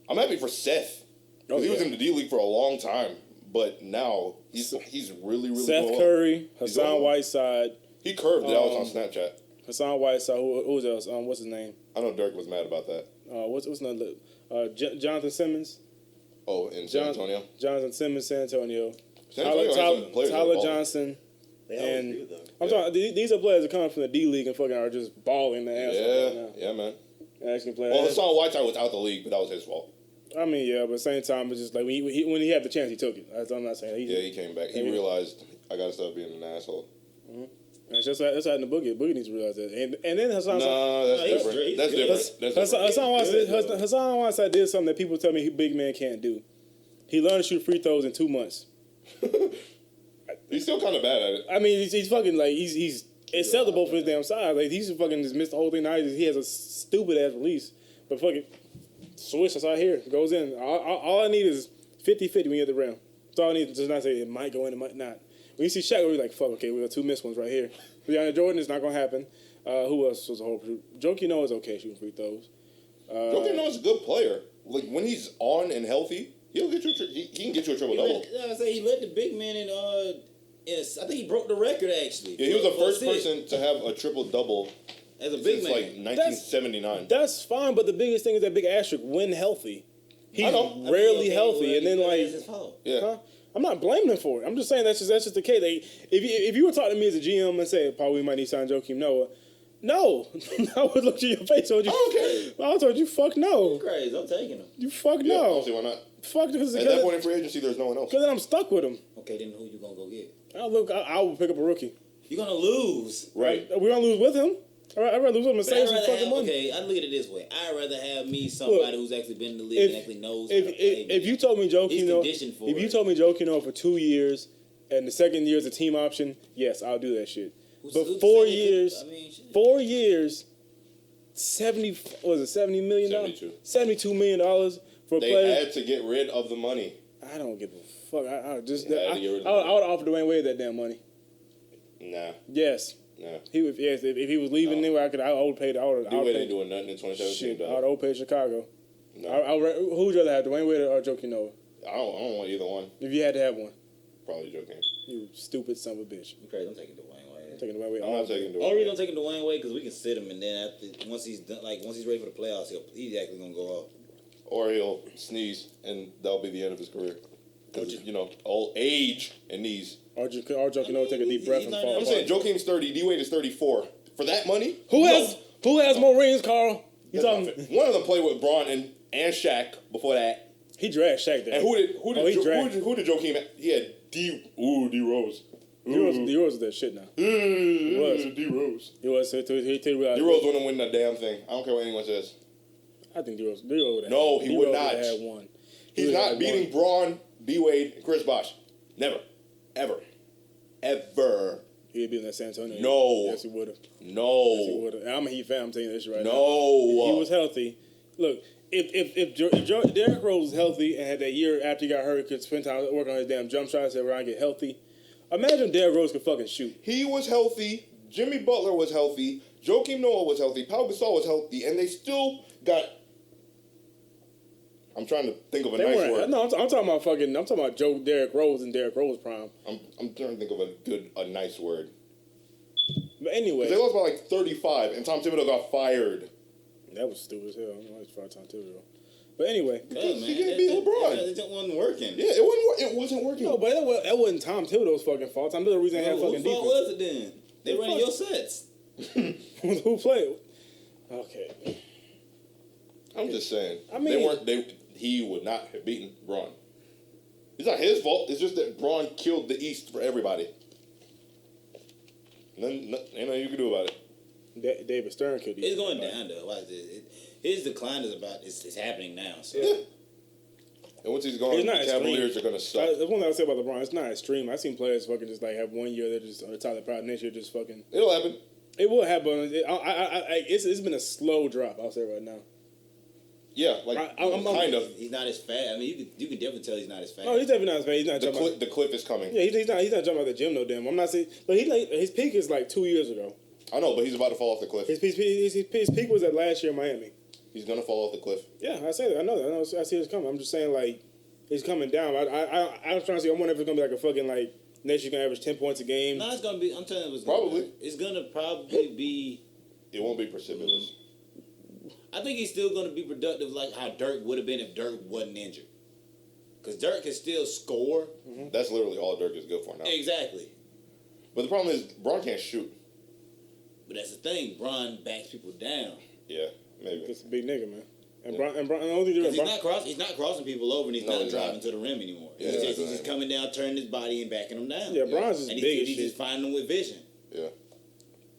Speaker 2: I'm happy for Seth.
Speaker 1: Oh,
Speaker 2: He was
Speaker 1: yeah.
Speaker 2: in the D League for a long time, but now he's really
Speaker 1: Seth
Speaker 2: going
Speaker 1: Curry,
Speaker 2: He's
Speaker 1: Hassan
Speaker 2: going.
Speaker 1: Whiteside,
Speaker 2: He curved it. I was on Snapchat.
Speaker 1: Hassan Whiteside. Who's else? What's his name?
Speaker 2: I know Dirk was mad about that.
Speaker 1: What's another? Jonathan Simmons.
Speaker 2: Oh, in San Antonio.
Speaker 1: Jonathan Simmons, San Antonio.
Speaker 2: San Antonio has some players that are
Speaker 1: Tyler
Speaker 2: balling.
Speaker 1: Johnson.
Speaker 3: They always
Speaker 1: And
Speaker 3: do, though.
Speaker 1: I'm talking. These are players that come from the D League and fucking are just balling the ass off right now.
Speaker 2: Yeah, man.
Speaker 1: Actually play.
Speaker 2: Well, Hassan Whiteside was out the league, but that was his fault.
Speaker 1: I mean, yeah, but at the same time, it's just like when he had the chance, he took it. I'm not saying.
Speaker 2: He came back. He realized I gotta stop being an asshole.
Speaker 1: That's just that's how in the Boogie. Boogie needs to realize that. And then Hassan.
Speaker 2: No, that's
Speaker 3: he's
Speaker 2: different.
Speaker 3: straight.
Speaker 2: That's different. That's different.
Speaker 1: Hassan Whiteside did something that people tell me big man can't do. He learned to shoot free throws in 2 months.
Speaker 2: He's still kind of bad at it.
Speaker 1: I mean, he's fucking like he's acceptable for his damn size. Like he's fucking just missed the whole thing. Now he has a stupid ass release, but fucking swish that's out here goes in. All I need is 50-50 when you hit the rim. That's all I need. Just not say it might go in, it might not. When you see Shaq, we're like, fuck, okay, we got 2 missed ones right here. DeAndre Jordan, it's not gonna happen. Who else was a whole? Joakim Noah is okay shooting free throws.
Speaker 2: Joakim Noah's a good player. Like when he's on and healthy, he'll get you. He can get you a triple double.
Speaker 3: He led the big man in. I think he broke the record actually.
Speaker 2: Yeah, he was the
Speaker 3: for
Speaker 2: first
Speaker 3: assists
Speaker 2: person to have a triple double
Speaker 3: as a big
Speaker 2: since
Speaker 3: man.
Speaker 2: like 1979.
Speaker 1: That's fine, but the biggest thing is that big asterisk when healthy. He's
Speaker 2: I know.
Speaker 1: rarely healthy, and then
Speaker 3: that's
Speaker 1: like.
Speaker 3: his fault.
Speaker 2: Yeah.
Speaker 1: Huh? I'm not blaming him for it. I'm just saying that's just the case. Like, if you were talking to me as a GM and say, Paul, we might need to sign Joakim Noah, no. I would look you in your face and told you,
Speaker 2: I don't care.
Speaker 1: I told you, fuck no.
Speaker 3: Crazy, I'm taking him.
Speaker 1: You fuck
Speaker 2: Yeah, I
Speaker 1: no.
Speaker 2: don't see why not.
Speaker 1: Fuck because
Speaker 2: At that point in free agency, there's no one else.
Speaker 1: then I'm stuck with him.
Speaker 3: Okay, then who you gonna go get?
Speaker 1: I will pick up a rookie.
Speaker 3: You're gonna lose.
Speaker 2: Right.
Speaker 1: We're gonna lose with him. I'd rather lose with him and
Speaker 3: But
Speaker 1: save
Speaker 3: I'd
Speaker 1: some
Speaker 3: rather
Speaker 1: fucking
Speaker 3: have,
Speaker 1: money.
Speaker 3: okay, I look at it this way. I'd rather have me somebody who's actually been in the league and actually knows how to play.
Speaker 1: If you told me Joakim
Speaker 3: He's
Speaker 1: Noah,
Speaker 3: conditioned for
Speaker 1: if you
Speaker 3: it.
Speaker 1: told me Joakim Noah for 2 years and the second year is a team option, yes, I'll do that shit. But
Speaker 3: Who's
Speaker 1: 4
Speaker 3: saying he
Speaker 1: years,
Speaker 3: could- I mean, shit.
Speaker 1: 4 years, $70 million?
Speaker 2: 72.
Speaker 1: $72 million for a
Speaker 2: They
Speaker 1: player.
Speaker 2: had to get rid of the money.
Speaker 1: I don't give a fuck. I
Speaker 2: They had to get rid of
Speaker 1: would offer Dwayne Wade that damn money.
Speaker 2: Nah.
Speaker 1: Yes.
Speaker 2: Nah.
Speaker 1: He was. Yes. If he was leaving anyway, I would pay.
Speaker 2: D-Wade ain't doing nothing in 2017,
Speaker 1: Shit,
Speaker 2: dog.
Speaker 1: I would pay Chicago.
Speaker 2: No.
Speaker 1: Who would you rather have, Dwayne Wade or Joakim Noah?
Speaker 2: I don't want either one.
Speaker 1: If you had to have one,
Speaker 2: Probably Joakim.
Speaker 1: you stupid son of a bitch.
Speaker 3: I'm crazy. I'm taking Dwayne Wade.
Speaker 1: I'm taking Dwayne Wade.
Speaker 2: I'm not taking
Speaker 3: Only reason I'm taking Dwayne Wade because we can sit him, and then after once he's done, like once he's ready for the playoffs, he's actually gonna go off.
Speaker 2: Or he'll sneeze, and that'll be the end of his career. Because, old age and knees.
Speaker 1: Or Joakim Noah take a deep breath and fall
Speaker 2: I'm
Speaker 1: apart.
Speaker 2: saying Joakim's 30, D-Wade is 34. For that money?
Speaker 1: Who
Speaker 2: no.
Speaker 1: has more rings, Carl? You
Speaker 2: That's
Speaker 1: talking?
Speaker 2: not fair. One of them played with Braun and Shaq before that.
Speaker 1: He dragged Shaq there.
Speaker 2: And who did Joakim? He had D Rose.
Speaker 1: D Rose was that shit now.
Speaker 2: He
Speaker 1: was.
Speaker 2: D Rose.
Speaker 1: He was. He realized.
Speaker 2: D Rose wouldn't win the damn thing. I don't care what anyone says.
Speaker 1: I think D Rose would have.
Speaker 2: No, he would not.
Speaker 1: Had one.
Speaker 2: He's not beating Braun, D-Wade, and Chris Bosh. Never. Ever.
Speaker 1: He'd be in that San Antonio.
Speaker 2: No.
Speaker 1: Yes, he would have.
Speaker 2: No.
Speaker 1: Yes, he would have. I'm a Heat fan. I'm telling you this right now.
Speaker 2: No.
Speaker 1: If he was healthy. Look, if Derrick Rose was healthy and had that year after he got hurt, could spend time working on his damn jump shots, and around get healthy. Imagine Derrick Rose could fucking shoot.
Speaker 2: He was healthy. Jimmy Butler was healthy. Joakim Noah was healthy. Pau Gasol was healthy, and they still got. I'm trying to think of a nice word.
Speaker 1: No, I'm talking about fucking. I'm talking about Derrick Rose and Derrick Rose prime.
Speaker 2: I'm trying to think of a nice word.
Speaker 1: But anyway,
Speaker 2: They lost by like 35, and Tom Thibodeau got fired.
Speaker 1: that was stupid as hell. I don't know, it's 5 times 2 though. But anyway,
Speaker 3: Hey,
Speaker 2: He can't beat LeBron.
Speaker 3: It just wasn't working.
Speaker 2: Yeah, it wasn't working.
Speaker 1: no, but that wasn't Tom Thibodeau's fucking fault. Tom Thibodeau's the reason they had fucking
Speaker 3: Whose fault
Speaker 1: defense.
Speaker 3: was it then? They running your sets.
Speaker 1: Who played? Okay.
Speaker 2: I'm just saying.
Speaker 1: I mean-
Speaker 2: He would not have beaten Braun. It's not his fault. It's just that Braun killed the East for everybody. Ain't nothing you can do about it.
Speaker 1: David Stern could.
Speaker 3: It's going down though. Watch this. His decline is it's happening now. So.
Speaker 2: Yeah. And once he's gone,
Speaker 1: It's
Speaker 2: the
Speaker 1: not
Speaker 2: Cavaliers
Speaker 1: extreme.
Speaker 2: are going to suck.
Speaker 1: That's one thing I would say about LeBron. It's not extreme. I've seen players fucking just like have 1 year they're just on the top of the crowd. Next year just fucking.
Speaker 2: It'll happen.
Speaker 1: It will happen. It's been a slow drop. I'll say right now.
Speaker 2: Yeah, like kind of.
Speaker 3: He's not as fast. I mean, you can definitely tell he's not as fast.
Speaker 1: No, he's definitely not as bad. He's not jumping.
Speaker 2: The cliff is coming.
Speaker 1: Yeah, he's not jumping out the gym no damn. I'm not saying, but his peak is like 2 years ago.
Speaker 2: I know, but he's about to fall off the cliff.
Speaker 1: His peak was at last year in Miami.
Speaker 2: He's going to fall off the cliff.
Speaker 1: Yeah, I say that. I know that. I see it's coming. I'm just saying like he's coming down. I was trying to see. I wonder if it's gonna be like a fucking like next year gonna average 10 points a game.
Speaker 3: No, it's gonna be. I'm telling you, it's gonna probably be.
Speaker 2: It won't be precipitous.
Speaker 3: I think he's still gonna be productive, like how Dirk would have been if Dirk wasn't injured. Because Dirk can still score.
Speaker 1: Mm-hmm.
Speaker 2: That's literally all Dirk is good for now.
Speaker 3: Exactly.
Speaker 2: But the problem is, Braun can't shoot.
Speaker 3: But that's the thing. Bron backs people down.
Speaker 2: Yeah, maybe.
Speaker 1: It's a big nigga, man. And
Speaker 2: Yeah.
Speaker 1: Bron, the only thing
Speaker 3: He's not crossing people over, and he's
Speaker 2: No,
Speaker 3: not
Speaker 2: he's
Speaker 3: driving
Speaker 2: not.
Speaker 3: to the rim anymore.
Speaker 2: Yeah,
Speaker 3: He's just coming down, turning his body, and backing them down.
Speaker 1: Yeah, Bron's just
Speaker 3: and
Speaker 1: big as
Speaker 3: he's
Speaker 1: shit.
Speaker 3: just finding them with vision.
Speaker 2: Yeah.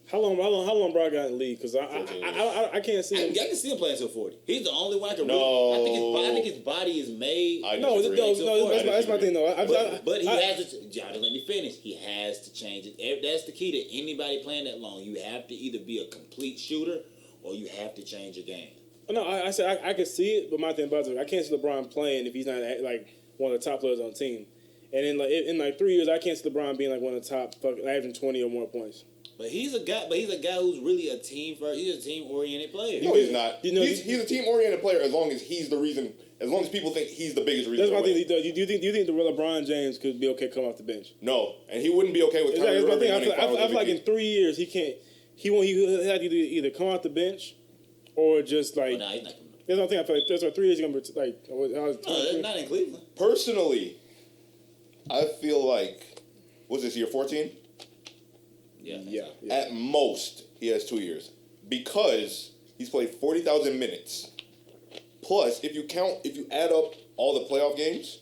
Speaker 1: How long Bron got in the league? Because
Speaker 2: 14
Speaker 1: I can't see him.
Speaker 3: I can see him playing till 40. He's the only one I can
Speaker 2: No.
Speaker 3: really. I think his body is made.
Speaker 1: No, that's my thing though.
Speaker 3: But he has to. John, let me finish. He has to change it. That's the key to anybody playing that long. You have to either be a complete shooter or you have to change your game.
Speaker 1: No, I said I could see it, but my thing about it, I can't see LeBron playing if he's not like one of the top players on the team. And in like 3 years, I can't see LeBron being like one of the top, averaging 20 or more points.
Speaker 3: But he's a guy who's really a team first. He's a team oriented player.
Speaker 2: No, he's not.
Speaker 1: He's
Speaker 2: a team-oriented player as long as he's the reason. As long as people think he's the biggest reason.
Speaker 1: That's my
Speaker 2: they're
Speaker 1: thing.
Speaker 2: winning.
Speaker 1: Do you think the LeBron James could be okay coming off the bench?
Speaker 2: No, and he wouldn't be okay with Kyrie
Speaker 1: That's my
Speaker 2: Irving
Speaker 1: thing. I
Speaker 2: winning Finals
Speaker 1: feel like in
Speaker 2: MVP.
Speaker 1: 3 years he can't. He'll have to either come off the bench or just like.
Speaker 3: No, he's not coming.
Speaker 1: That's one thing I feel like. That's why 3 years he's gonna be like.
Speaker 3: No, not in Cleveland.
Speaker 2: Personally, I feel like, what's this year, 14?
Speaker 1: Yeah.
Speaker 2: At most, he has 2 years. Because he's played 40,000 minutes. Plus, if you add up all the playoff games,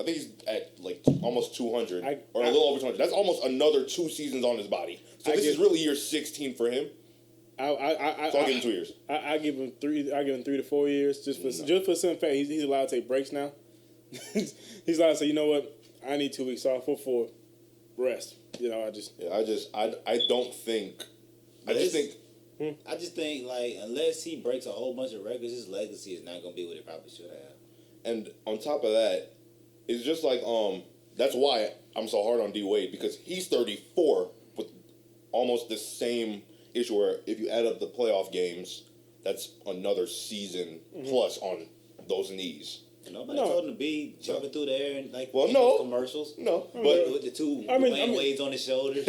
Speaker 2: I think he's at like almost 200. Or a little over 200. That's almost another 2 seasons on his body. So this is really year 16 for him. So I'll give him 2 years.
Speaker 1: I give him 3. I give him 3 to 4 years just for some fact. He's allowed to take breaks now. He's allowed to say, you know what, I need 2 weeks off for rest. You know, I don't think. I
Speaker 3: just think like unless he breaks a whole bunch of records, his legacy is not gonna be what it probably should have.
Speaker 2: And on top of that, it's just like that's why I'm so hard on D Wade because he's 34 almost the same issue where if you add up the playoff games, that's another season plus on those knees.
Speaker 3: Nobody told him to be jumping through the air and like commercials.
Speaker 2: No,
Speaker 3: But
Speaker 2: but
Speaker 3: with the two
Speaker 1: Dwayne
Speaker 3: Wade's on his shoulders.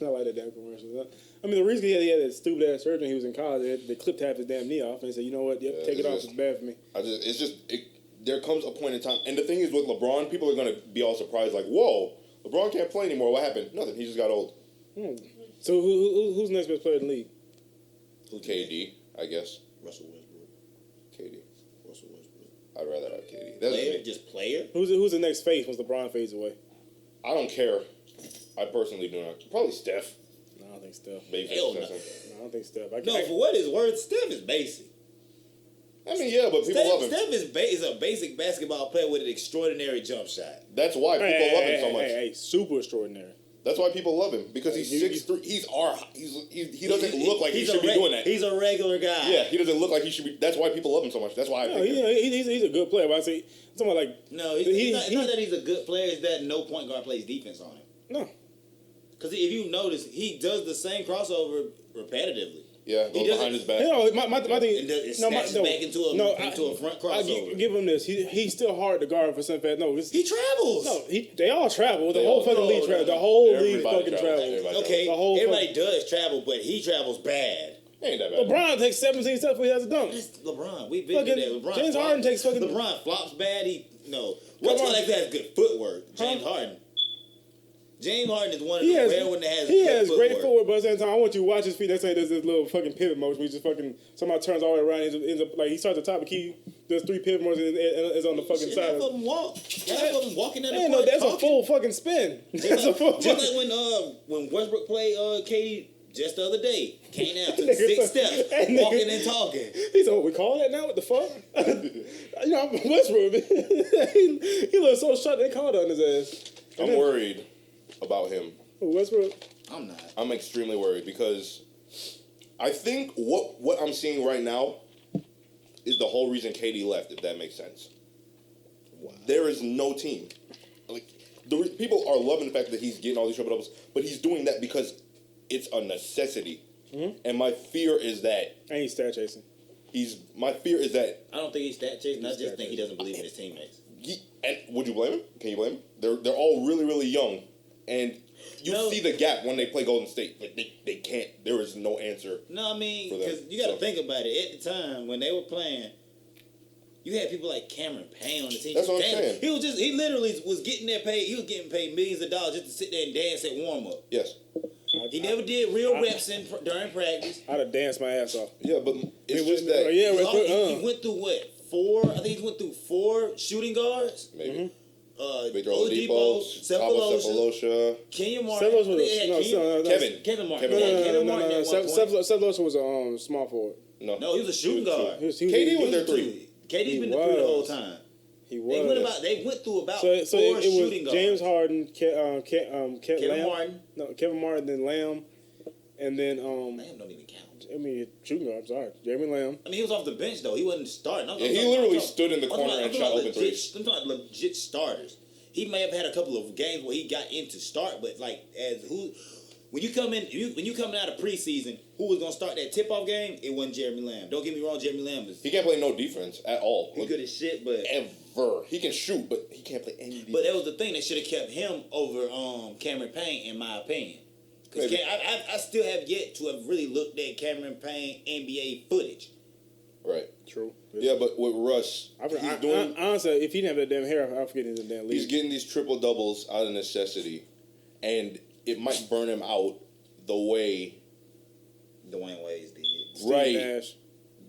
Speaker 1: Not like the damn commercials. I mean, the reason he had that stupid ass surgery when he was in college, they clip tapped his damn knee off and he said, you know what, take it off, it's bad for me.
Speaker 2: There comes a point in time, and the thing is with LeBron, people are gonna be all surprised, like, whoa, LeBron can't play anymore. What happened? Nothing. He just got old.
Speaker 1: So who's the next best player in the league?
Speaker 2: KD, I guess.
Speaker 3: Russell Westbrook.
Speaker 2: KD.
Speaker 3: Russell Westbrook.
Speaker 2: I'd rather have KD.
Speaker 3: Player, just player.
Speaker 1: Who's the next face once LeBron fades away?
Speaker 2: I don't care. I personally do not. Probably Steph.
Speaker 1: No, I don't think Steph.
Speaker 3: Hell no.
Speaker 1: No, I don't think Steph.
Speaker 3: No, for what it's worth, Steph is basic.
Speaker 2: I mean, yeah, but people love him.
Speaker 3: Steph is a basic basketball player with an extraordinary jump shot.
Speaker 2: That's why people love him so much.
Speaker 1: Hey, super extraordinary.
Speaker 2: That's why people love him, because he's 6'3". He doesn't look like he should be doing that.
Speaker 3: He's a regular guy.
Speaker 2: Yeah, he doesn't look like he should be. That's why people love him so much. That's why I
Speaker 1: No,
Speaker 2: think
Speaker 1: he's a good player. But I say someone like
Speaker 3: No, it's not that he's a good player. It's that no point guard plays defense on him.
Speaker 1: no.
Speaker 3: Because if you notice, he does the same crossover repetitively.
Speaker 2: Yeah, goes behind his back.
Speaker 1: You know, my thing.
Speaker 3: And it snatches back into a front crossover.
Speaker 1: I give him this. He's still hard to guard for some fast. No,
Speaker 3: He travels.
Speaker 1: No, they all travel. The
Speaker 2: They
Speaker 1: whole
Speaker 2: all-
Speaker 1: fucking
Speaker 2: no,
Speaker 1: league
Speaker 2: no,
Speaker 1: travels.
Speaker 2: no.
Speaker 1: The whole
Speaker 2: Everybody
Speaker 1: league fucking
Speaker 2: travels.
Speaker 1: travels.
Speaker 2: Everybody
Speaker 3: Okay,
Speaker 1: The whole
Speaker 3: everybody does travel, but he travels bad.
Speaker 2: Ain't that bad.
Speaker 1: LeBron takes 17 steps before he has a dunk.
Speaker 3: That's LeBron. We've been
Speaker 1: Fucking
Speaker 3: through that. LeBron
Speaker 1: James
Speaker 3: flops.
Speaker 1: Harden takes fucking-
Speaker 3: LeBron flops bad. Westbrook like has good footwork. James Harden. James Harden is one of the rare ones that has
Speaker 1: He
Speaker 3: good
Speaker 1: has
Speaker 3: footwork.
Speaker 1: great footwork, but at the same time, I want you to watch his feet. That's why he does this little fucking pivot motion. Where he just fucking somehow turns all the way around. Ends up like he starts at the top of the key, does 3 pivot motions, and is on the fucking
Speaker 3: Shit,
Speaker 1: side.
Speaker 3: half of them walk. Half of them walking in the
Speaker 1: Man,
Speaker 3: court
Speaker 1: no, that's a
Speaker 3: talking.
Speaker 1: full fucking spin. That's a full.
Speaker 3: Just like when Westbrook played KD just the other day, came down, took
Speaker 1: Nigga,
Speaker 3: 6 steps,
Speaker 1: that nigga-
Speaker 3: walking and talking.
Speaker 1: He said, "What we call that now? What the fuck?" You know, I'm Westbrook. he looks so shut. They called on his ass.
Speaker 2: I'm worried about him.
Speaker 1: Westbrook.
Speaker 3: I'm not.
Speaker 2: I'm extremely worried because I think what I'm seeing right now is the whole reason KD left, if that makes sense.
Speaker 3: Wow.
Speaker 2: There is no team. Like people are loving the fact that he's getting all these triple doubles, but he's doing that because it's a necessity. And my fear is that
Speaker 1: And he's stat chasing.
Speaker 2: my fear is that
Speaker 3: I don't think he's stat chasing. I just think he doesn't believe in his teammates.
Speaker 2: and would you blame him? Can you blame him? They're all really, really young, and you see the gap when they play Golden State. Like they can't. There is no answer.
Speaker 3: No, I mean,
Speaker 2: For them,
Speaker 3: because you got to
Speaker 2: so.
Speaker 3: think about it. At the time when they were playing, you had people like Cameron Payne on the team.
Speaker 2: That's what I'm saying.
Speaker 3: He literally was getting there paid. He was getting paid millions of dollars just to sit there and dance at warm up.
Speaker 2: Yes.
Speaker 3: He never did real reps during practice.
Speaker 1: I'd have danced my ass off.
Speaker 2: Yeah, but it's just that.
Speaker 1: Yeah,
Speaker 3: He went through what? 4? I think he went through 4 shooting guards.
Speaker 2: Maybe. Victor
Speaker 3: Oladipo,
Speaker 2: Oladipo, Cabo Cephalosha.
Speaker 3: Kenyon Martin.
Speaker 1: Cephalosha was
Speaker 2: Kevin
Speaker 3: Martin.
Speaker 1: No,
Speaker 3: Kevin Martin at one point.
Speaker 1: Cephalosha was a small forward.
Speaker 3: No, he was a shooting guard.
Speaker 1: He was
Speaker 2: KD was their 3.
Speaker 3: KD's been the 3 the whole time.
Speaker 1: He was.
Speaker 3: They went through about
Speaker 1: So
Speaker 3: 4
Speaker 1: it
Speaker 3: shooting
Speaker 1: was
Speaker 3: guards.
Speaker 1: James Harden,
Speaker 3: Kevin
Speaker 1: Lamb.
Speaker 3: Martin.
Speaker 1: No, Kevin Martin, then Lamb, and then
Speaker 3: Lamb don't even count.
Speaker 1: I mean shooting guard. I'm sorry, Jeremy Lamb.
Speaker 3: I mean, he was off the bench though. He wasn't starting.
Speaker 2: He literally stood in the corner and shot open threes.
Speaker 3: I'm talking about legit starters. He may have had a couple of games where he got in to start, but like when you come out of preseason, who was gonna start that tip off game? It wasn't Jeremy Lamb. Don't get me wrong, Jeremy Lamb is
Speaker 2: He can't play no defense at all.
Speaker 3: he good as shit, but
Speaker 2: Ever. He can shoot, but he can't play any defense.
Speaker 3: but that was the thing that should have kept him over Cameron Payne, in my opinion. Because
Speaker 2: Maybe.
Speaker 3: I still have yet to have really looked at Cameron Payne NBA footage.
Speaker 2: Right.
Speaker 1: True.
Speaker 2: Yeah, but with Russ,
Speaker 1: Honestly, if he didn't have that damn hair, I'd forget he's in the damn league.
Speaker 2: he's getting these triple doubles out of necessity, and it might burn him out the way
Speaker 3: Dwayne Wade's did.
Speaker 1: Steve
Speaker 2: right.
Speaker 1: Nash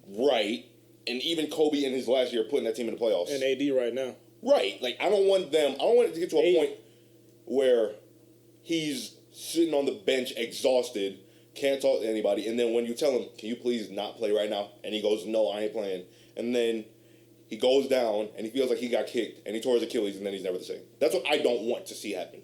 Speaker 2: Right. And even Kobe in his last year putting that team in the playoffs.
Speaker 1: and AD right now.
Speaker 2: Right. Like, I don't want it to get to a point where he's sitting on the bench exhausted, can't talk to anybody, and then when you tell him, can you please not play right now? And he goes, no, I ain't playing. And then he goes down, and he feels like he got kicked, and he tore his Achilles, and then he's never the same. That's what I don't want to see happen.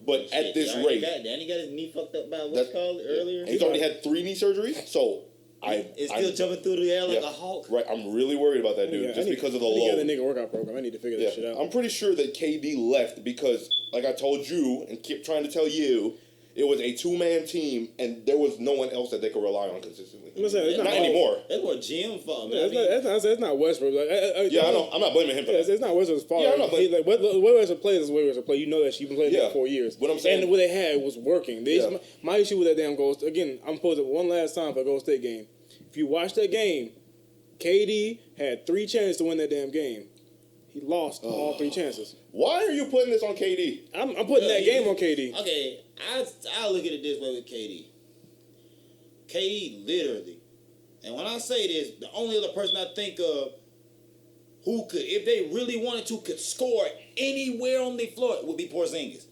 Speaker 2: But at this rate...
Speaker 3: Danny got his knee fucked up by what's called earlier.
Speaker 2: He's already had 3 knee surgeries, so...
Speaker 3: It's still jumping through the air like a hawk.
Speaker 2: Right, I'm really worried about that dude, just because of the
Speaker 1: I need to
Speaker 2: load.
Speaker 1: get a nigga workout program. I need to figure that shit out.
Speaker 2: I'm pretty sure that KD left because, like I told you and keep trying to tell you, It was a 2-man team, and there was no one else that they could rely on consistently.
Speaker 1: I'm saying, it's
Speaker 2: Not
Speaker 1: all-
Speaker 2: anymore.
Speaker 3: That's more GM fault, man.
Speaker 1: Yeah, it's not Westbrook. Like,
Speaker 2: Yeah, I know. I'm not blaming him for
Speaker 1: Yeah,
Speaker 2: that.
Speaker 1: it's not Westbrook's fault.
Speaker 2: Yeah, I know, but-
Speaker 1: Like, what Westbrook plays is what Westbrook play. You know that she's been playing
Speaker 2: Yeah.
Speaker 1: for 4 years.
Speaker 2: What I'm saying-
Speaker 1: And what they had was working.
Speaker 2: Yeah.
Speaker 1: My issue with that damn Gold again, I'm supposed to one last time for a Gold State game. If you watch that game, KD had 3 chances to win that damn game. He lost all 3 chances.
Speaker 2: Why are you putting this on KD?
Speaker 1: I'm putting that game on KD.
Speaker 3: Okay, I'll look at it this way with KD. KD literally, and when I say this, the only other person I think of who could, if they really wanted to, could score anywhere on the floor would be Porzingis.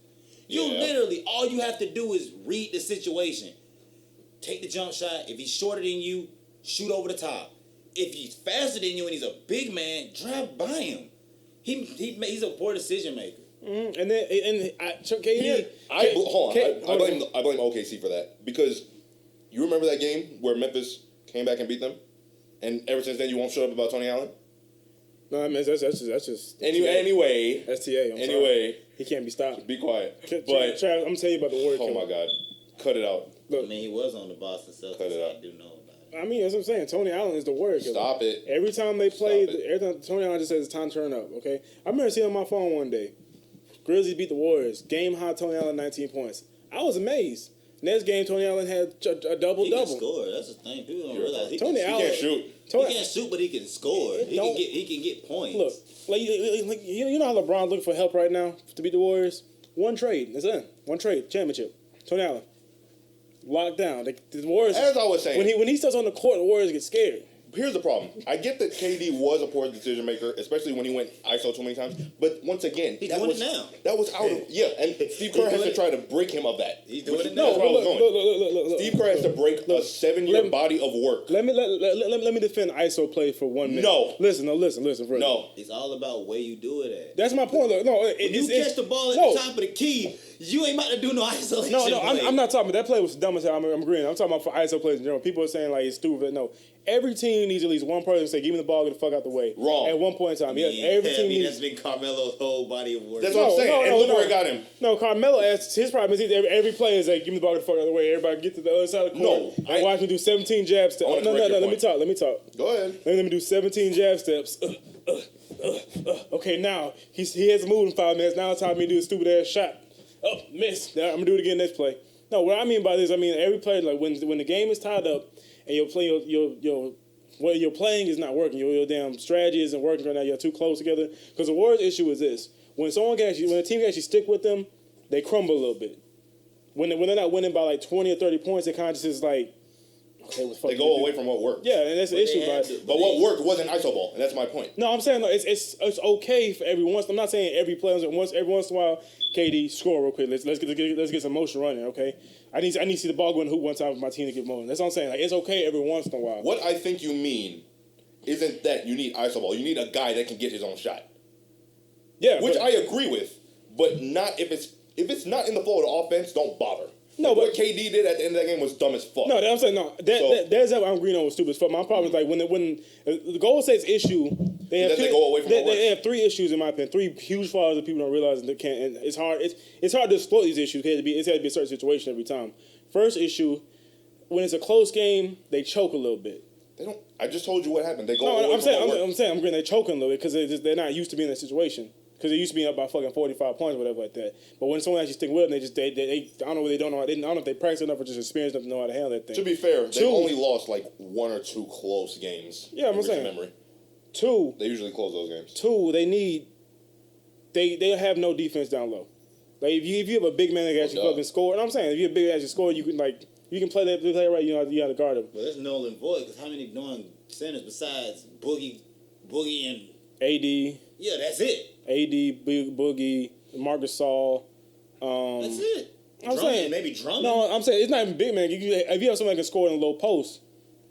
Speaker 3: You
Speaker 2: Yeah.
Speaker 3: literally, all you have to do is read the situation. Take the jump shot. If he's shorter than you, shoot over the top. If he's faster than you and he's a big man, drive by him. He's a poor decision maker.
Speaker 1: Mm-hmm. And then KD.
Speaker 2: Hold on.
Speaker 1: K-
Speaker 2: I blame OKC for that because you remember that game where Memphis came back and beat them, and ever since then you won't shut up about Tony Allen.
Speaker 1: No, I mean that's just
Speaker 2: Anyway,
Speaker 1: that's TA.
Speaker 2: anyway,
Speaker 1: he can't be stopped.
Speaker 2: be quiet.
Speaker 1: Trav,
Speaker 2: But
Speaker 1: I'm gonna tell you about the Warriors.
Speaker 2: oh my God, cut it out.
Speaker 3: I mean, he was on the Boston Celtics.
Speaker 2: Cut it out.
Speaker 3: I do know about it.
Speaker 1: I mean, that's what I'm saying. Tony Allen is the Warrior killer.
Speaker 2: Stop it.
Speaker 1: Every time they play,
Speaker 2: Stop it.
Speaker 1: every time Tony Allen just says it's time to turn up. Okay, I remember seeing on my phone one day, Grizzlies beat the Warriors. Game high, Tony Allen 19 points. I was amazed. Next game, Tony Allen had a double
Speaker 3: He can
Speaker 1: double.
Speaker 3: score. That's the thing. People don't
Speaker 2: You're
Speaker 3: realize he
Speaker 1: Tony
Speaker 3: can,
Speaker 1: Allen
Speaker 2: He can't shoot.
Speaker 3: he
Speaker 1: Tony,
Speaker 3: can't shoot, but he can score.
Speaker 1: Don't-
Speaker 3: He can get points.
Speaker 1: look, like you know how LeBron looking for help right now to beat the Warriors. One trade, that's it. One trade, championship. Tony Allen locked down. The Warriors.
Speaker 2: As I was saying,
Speaker 1: when he starts on the court, the Warriors get scared.
Speaker 2: here's the problem. I get that KD was a poor decision maker, especially when he went ISO too many times. But once again,
Speaker 3: He's
Speaker 2: that
Speaker 3: doing
Speaker 2: was
Speaker 3: it now.
Speaker 2: That was out of and Steve Kerr has to try to break him of that.
Speaker 3: He's doing it
Speaker 2: That's
Speaker 3: now.
Speaker 2: where I was going.
Speaker 1: Look.
Speaker 2: Steve Kerr has to break a 7-year body of work.
Speaker 1: Let me defend ISO play for 1 minute.
Speaker 2: No.
Speaker 1: Listen, for
Speaker 2: No.
Speaker 3: It's all about where you do it at.
Speaker 1: That's my point. Look, no,
Speaker 3: When you catch the ball at
Speaker 1: no,
Speaker 3: the top of the key, you ain't about to do no isolation.
Speaker 1: No,
Speaker 3: play.
Speaker 1: I'm not talking about that play was dumb as hell. I'm agreeing. I'm talking about for ISO plays in general. People are saying like it's stupid. No, every team needs at least one person to say, "Give me the ball, get the fuck out the way."
Speaker 2: Wrong.
Speaker 1: At one point in time,
Speaker 3: Yeah,
Speaker 1: every team needs.
Speaker 3: that's been Carmelo's whole body of work.
Speaker 2: That's what I'm saying. And look where it got him.
Speaker 1: No, Carmelo asks his problem is every player is like, "Give me the ball, get the fuck out of the way." Everybody get to the other side of the court.
Speaker 2: No,
Speaker 1: and watch me do 17 jab steps.
Speaker 2: I wanna
Speaker 1: No,
Speaker 2: correct your
Speaker 1: let me
Speaker 2: point.
Speaker 1: talk. Let me talk.
Speaker 2: Go ahead.
Speaker 1: Let me do 17 jab steps. Okay, now he has moved in 5 minutes. Now it's time for me to do a stupid ass shot. Oh, miss. Now I'm gonna do it again next play. No, what I mean by this, I mean every player like when the game is tied up and what you're playing is not working. Your damn strategy isn't working right now. You're too close together. Because the Warriors' issue is this: when a team can actually stick with them, they crumble a little bit. When they're not winning by like 20 or 30 points, it kind of just is like, okay, what the fuck
Speaker 2: They
Speaker 1: do
Speaker 2: go
Speaker 1: we
Speaker 2: away
Speaker 1: do?
Speaker 2: from what worked.
Speaker 1: Yeah, and that's the issue.
Speaker 2: But what worked wasn't ISO ball, and that's my point.
Speaker 1: No, I'm saying no, it's okay for every once. I'm not saying every player. Every once in a while, KD score real quick. Let's get some motion running. Okay, I need to see the ball go in the hoop one time for my team to get motion. That's what I'm saying. Like it's okay every once in a while.
Speaker 2: What I think you mean isn't that you need ISO ball. You need a guy that can get his own shot,
Speaker 1: Yeah,
Speaker 2: which
Speaker 1: but-
Speaker 2: I agree with. But not if it's not in the flow of the offense. Don't bother.
Speaker 1: No,
Speaker 2: Like,
Speaker 1: but-
Speaker 2: what KD did at the end of that game was dumb as fuck.
Speaker 1: No, I'm saying no. That's what I'm agreeing on with stupid as fuck. My problem is like when the Golden State's issue, they have
Speaker 2: That they go away from what
Speaker 1: they
Speaker 2: works.
Speaker 1: have 3 issues in my opinion. 3 huge flaws that people don't realize and they can't. And it's hard. It's hard to exploit these issues. It's had to be a certain situation every time. First issue, when it's a close game, they choke a little bit.
Speaker 2: They don't. I just told you what happened. They go
Speaker 1: No,
Speaker 2: away
Speaker 1: I'm
Speaker 2: from
Speaker 1: saying
Speaker 2: what worked.
Speaker 1: I'm agreeing they're choking a little bit because they're not used to being in that situation. Because they used to be up by fucking 45 points or whatever like that. But when someone actually stick with them, they I don't know what they don't know. I don't know if they practice enough or just experienced enough to know how to handle that thing.
Speaker 2: To be fair, they
Speaker 1: Two.
Speaker 2: only lost like 1 or 2 close games.
Speaker 1: Yeah, I'm
Speaker 2: in recent
Speaker 1: saying.
Speaker 2: memory.
Speaker 1: 2,
Speaker 2: They usually close those games.
Speaker 1: they have no defense down low. Like if you have a big man that can actually
Speaker 2: duh.
Speaker 1: fucking score, and I'm saying if you have a big man that actually score, you can play right. You have to guard him.
Speaker 3: But there's null and void because how many doing centers besides Boogie, and
Speaker 1: AD,
Speaker 3: yeah, that's it.
Speaker 1: Boogie, Marcus Gasol.
Speaker 3: That's it.
Speaker 1: I'm saying
Speaker 3: maybe Drummond.
Speaker 1: No, I'm saying it's not even big man. If you have somebody that can score in a low post,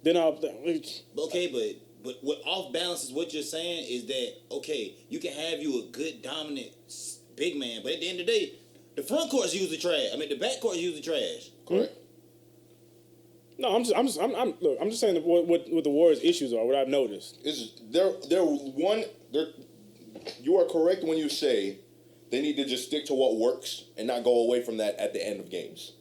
Speaker 1: then
Speaker 3: Okay, but what off balance is what you're saying is that okay, you can have you a good dominant big man, but at the end of the day, the front court's usually trash. I mean, the back court's usually trash.
Speaker 2: Correct.
Speaker 1: No, I'm just saying what the Warriors' issues are. What I've noticed.
Speaker 2: You are correct when you say they need to just stick to what works and not go away from that at the end of games.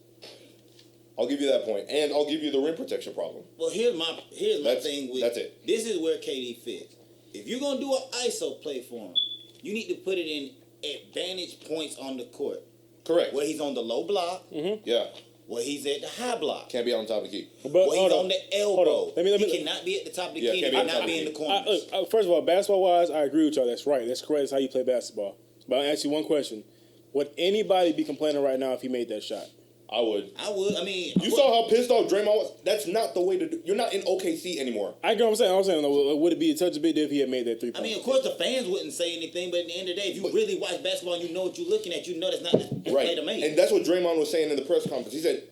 Speaker 2: I'll give you that point, and I'll give you the rim protection problem.
Speaker 3: Well, here's my thing with
Speaker 2: that's it.
Speaker 3: This is where KD fits. If you're gonna do an ISO play for him, you need to put it in advantage points on the court.
Speaker 2: Correct.
Speaker 3: Where he's on the low block,
Speaker 2: Yeah.
Speaker 3: where he's at the high block,
Speaker 2: Can't be on top of the key.
Speaker 1: But
Speaker 3: where
Speaker 1: hold
Speaker 3: he's on the elbow.
Speaker 1: Let me-
Speaker 3: He cannot be at the top of the
Speaker 2: Yeah,
Speaker 3: key. He
Speaker 2: can't be on
Speaker 3: cannot
Speaker 2: top
Speaker 3: be
Speaker 2: of
Speaker 3: in
Speaker 2: the
Speaker 3: the
Speaker 2: key.
Speaker 3: corners.
Speaker 1: First of all, basketball wise, I agree with y'all. That's right. That's correct. That's how you play basketball. But I'll ask you one question: would anybody be complaining right now if he made that shot?
Speaker 2: I would.
Speaker 3: I would. I mean,
Speaker 2: You saw how pissed off Draymond was? That's not the way to do. You're not in OKC anymore.
Speaker 1: I get what I'm saying. Though, would it be such a big deal if he had made that 3
Speaker 3: I
Speaker 1: point?
Speaker 3: mean, of course, the fans wouldn't say anything, but at the end of the day, if you really watch basketball and you know what you're looking at, you know that's not the play to make.
Speaker 2: And that's what Draymond was saying in the press conference. He said,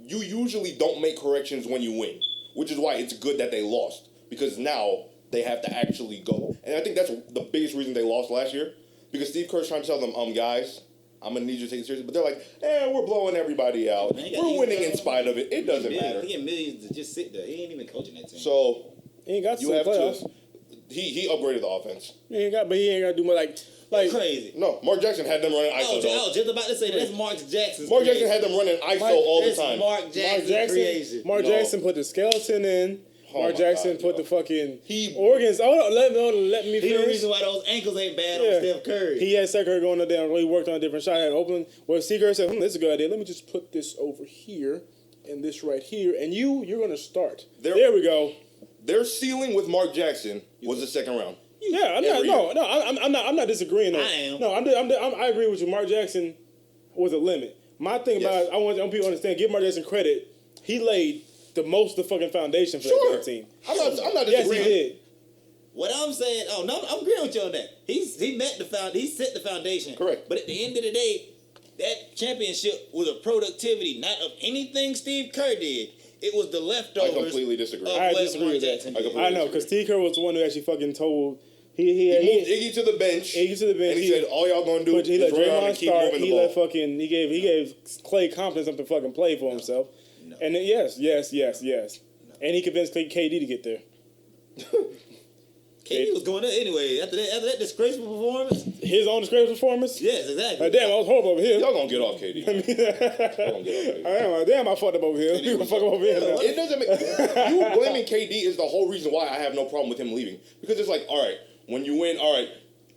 Speaker 2: you usually don't make corrections when you win, which is why it's good that they lost, because now they have to actually go. And I think that's the biggest reason they lost last year, because Steve Kerr's trying to tell them, guys, I'm going to need you to take it seriously. But they're like, we're blowing everybody out.
Speaker 3: Man,
Speaker 2: We're winning in spite of it. It doesn't matter.
Speaker 3: He get millions to just sit there. He ain't even coaching that team.
Speaker 2: So
Speaker 1: he ain't got to
Speaker 2: you
Speaker 1: see
Speaker 2: have
Speaker 1: the playoffs.
Speaker 2: to. He upgraded the offense.
Speaker 1: He ain't got to do more like
Speaker 3: crazy.
Speaker 2: No, Mark Jackson had them running
Speaker 3: I
Speaker 2: ISO.
Speaker 3: was just about to say that's Mark Jackson's
Speaker 2: Mark Jackson
Speaker 3: creation.
Speaker 2: had them running ISO all the
Speaker 3: That's
Speaker 2: time.
Speaker 3: Mark Jackson's creation.
Speaker 1: Mark
Speaker 2: No.
Speaker 1: Jackson put the skeleton in.
Speaker 2: Oh
Speaker 1: Mark
Speaker 2: my
Speaker 1: Jackson
Speaker 2: God,
Speaker 1: put
Speaker 2: no.
Speaker 1: the fucking
Speaker 2: He-
Speaker 1: organs. Let me
Speaker 3: He the
Speaker 1: finish.
Speaker 3: reason why those ankles ain't bad
Speaker 1: Yeah.
Speaker 3: on Steph Curry.
Speaker 1: He had Steph Curry going there and really worked on a different shot. Had open. Well, Steve Kerr said, "This is a good idea. Let me just put this over here and this right here, and you're going to start." There we go.
Speaker 2: Their ceiling with Mark Jackson was the second round.
Speaker 1: Yeah, I'm not disagreeing. Though.
Speaker 3: I am.
Speaker 1: No, I agree with you. Mark Jackson was a limit. My thing about it, I want people to understand. Give Mark Jackson credit. He laid the fucking foundation for that team.
Speaker 2: I'm not
Speaker 1: Yes, he
Speaker 2: disagreeing.
Speaker 1: did.
Speaker 3: What I'm saying, I'm agreeing with you on that. He set the foundation.
Speaker 2: Correct.
Speaker 3: But at the end of the day, that championship was a productivity, not of anything Steve Kerr did. It was the leftovers.
Speaker 2: I completely disagree.
Speaker 3: Of
Speaker 1: I
Speaker 3: what
Speaker 1: disagree
Speaker 3: Mark
Speaker 1: with that.
Speaker 3: Jackson
Speaker 2: I
Speaker 3: did.
Speaker 2: completely
Speaker 1: I know, because Steve Kerr was the one who actually fucking told. He
Speaker 2: He moved Iggy to the bench.
Speaker 1: Iggy to the bench.
Speaker 2: And he said, all y'all gonna do
Speaker 1: He let
Speaker 2: is run around
Speaker 1: Draymond
Speaker 2: and keep
Speaker 1: start.
Speaker 2: moving the
Speaker 1: He
Speaker 2: ball.
Speaker 1: let fucking. He gave Clay confidence up to fucking play for himself.
Speaker 3: No.
Speaker 1: And then, yes. And he convinced KD to get there.
Speaker 3: KD was going there anyway. After that disgraceful performance.
Speaker 1: His own disgraceful performance.
Speaker 3: Yes, exactly.
Speaker 1: Damn, I was horrible over here.
Speaker 2: Y'all gonna get off KD. Y'all gonna get off KD.
Speaker 1: Damn, I fucked up over here. You gonna fuck up over here now.
Speaker 2: It doesn't make you blaming KD is the whole reason why I have no problem with him leaving. Because it's like, all right, when you win, all right,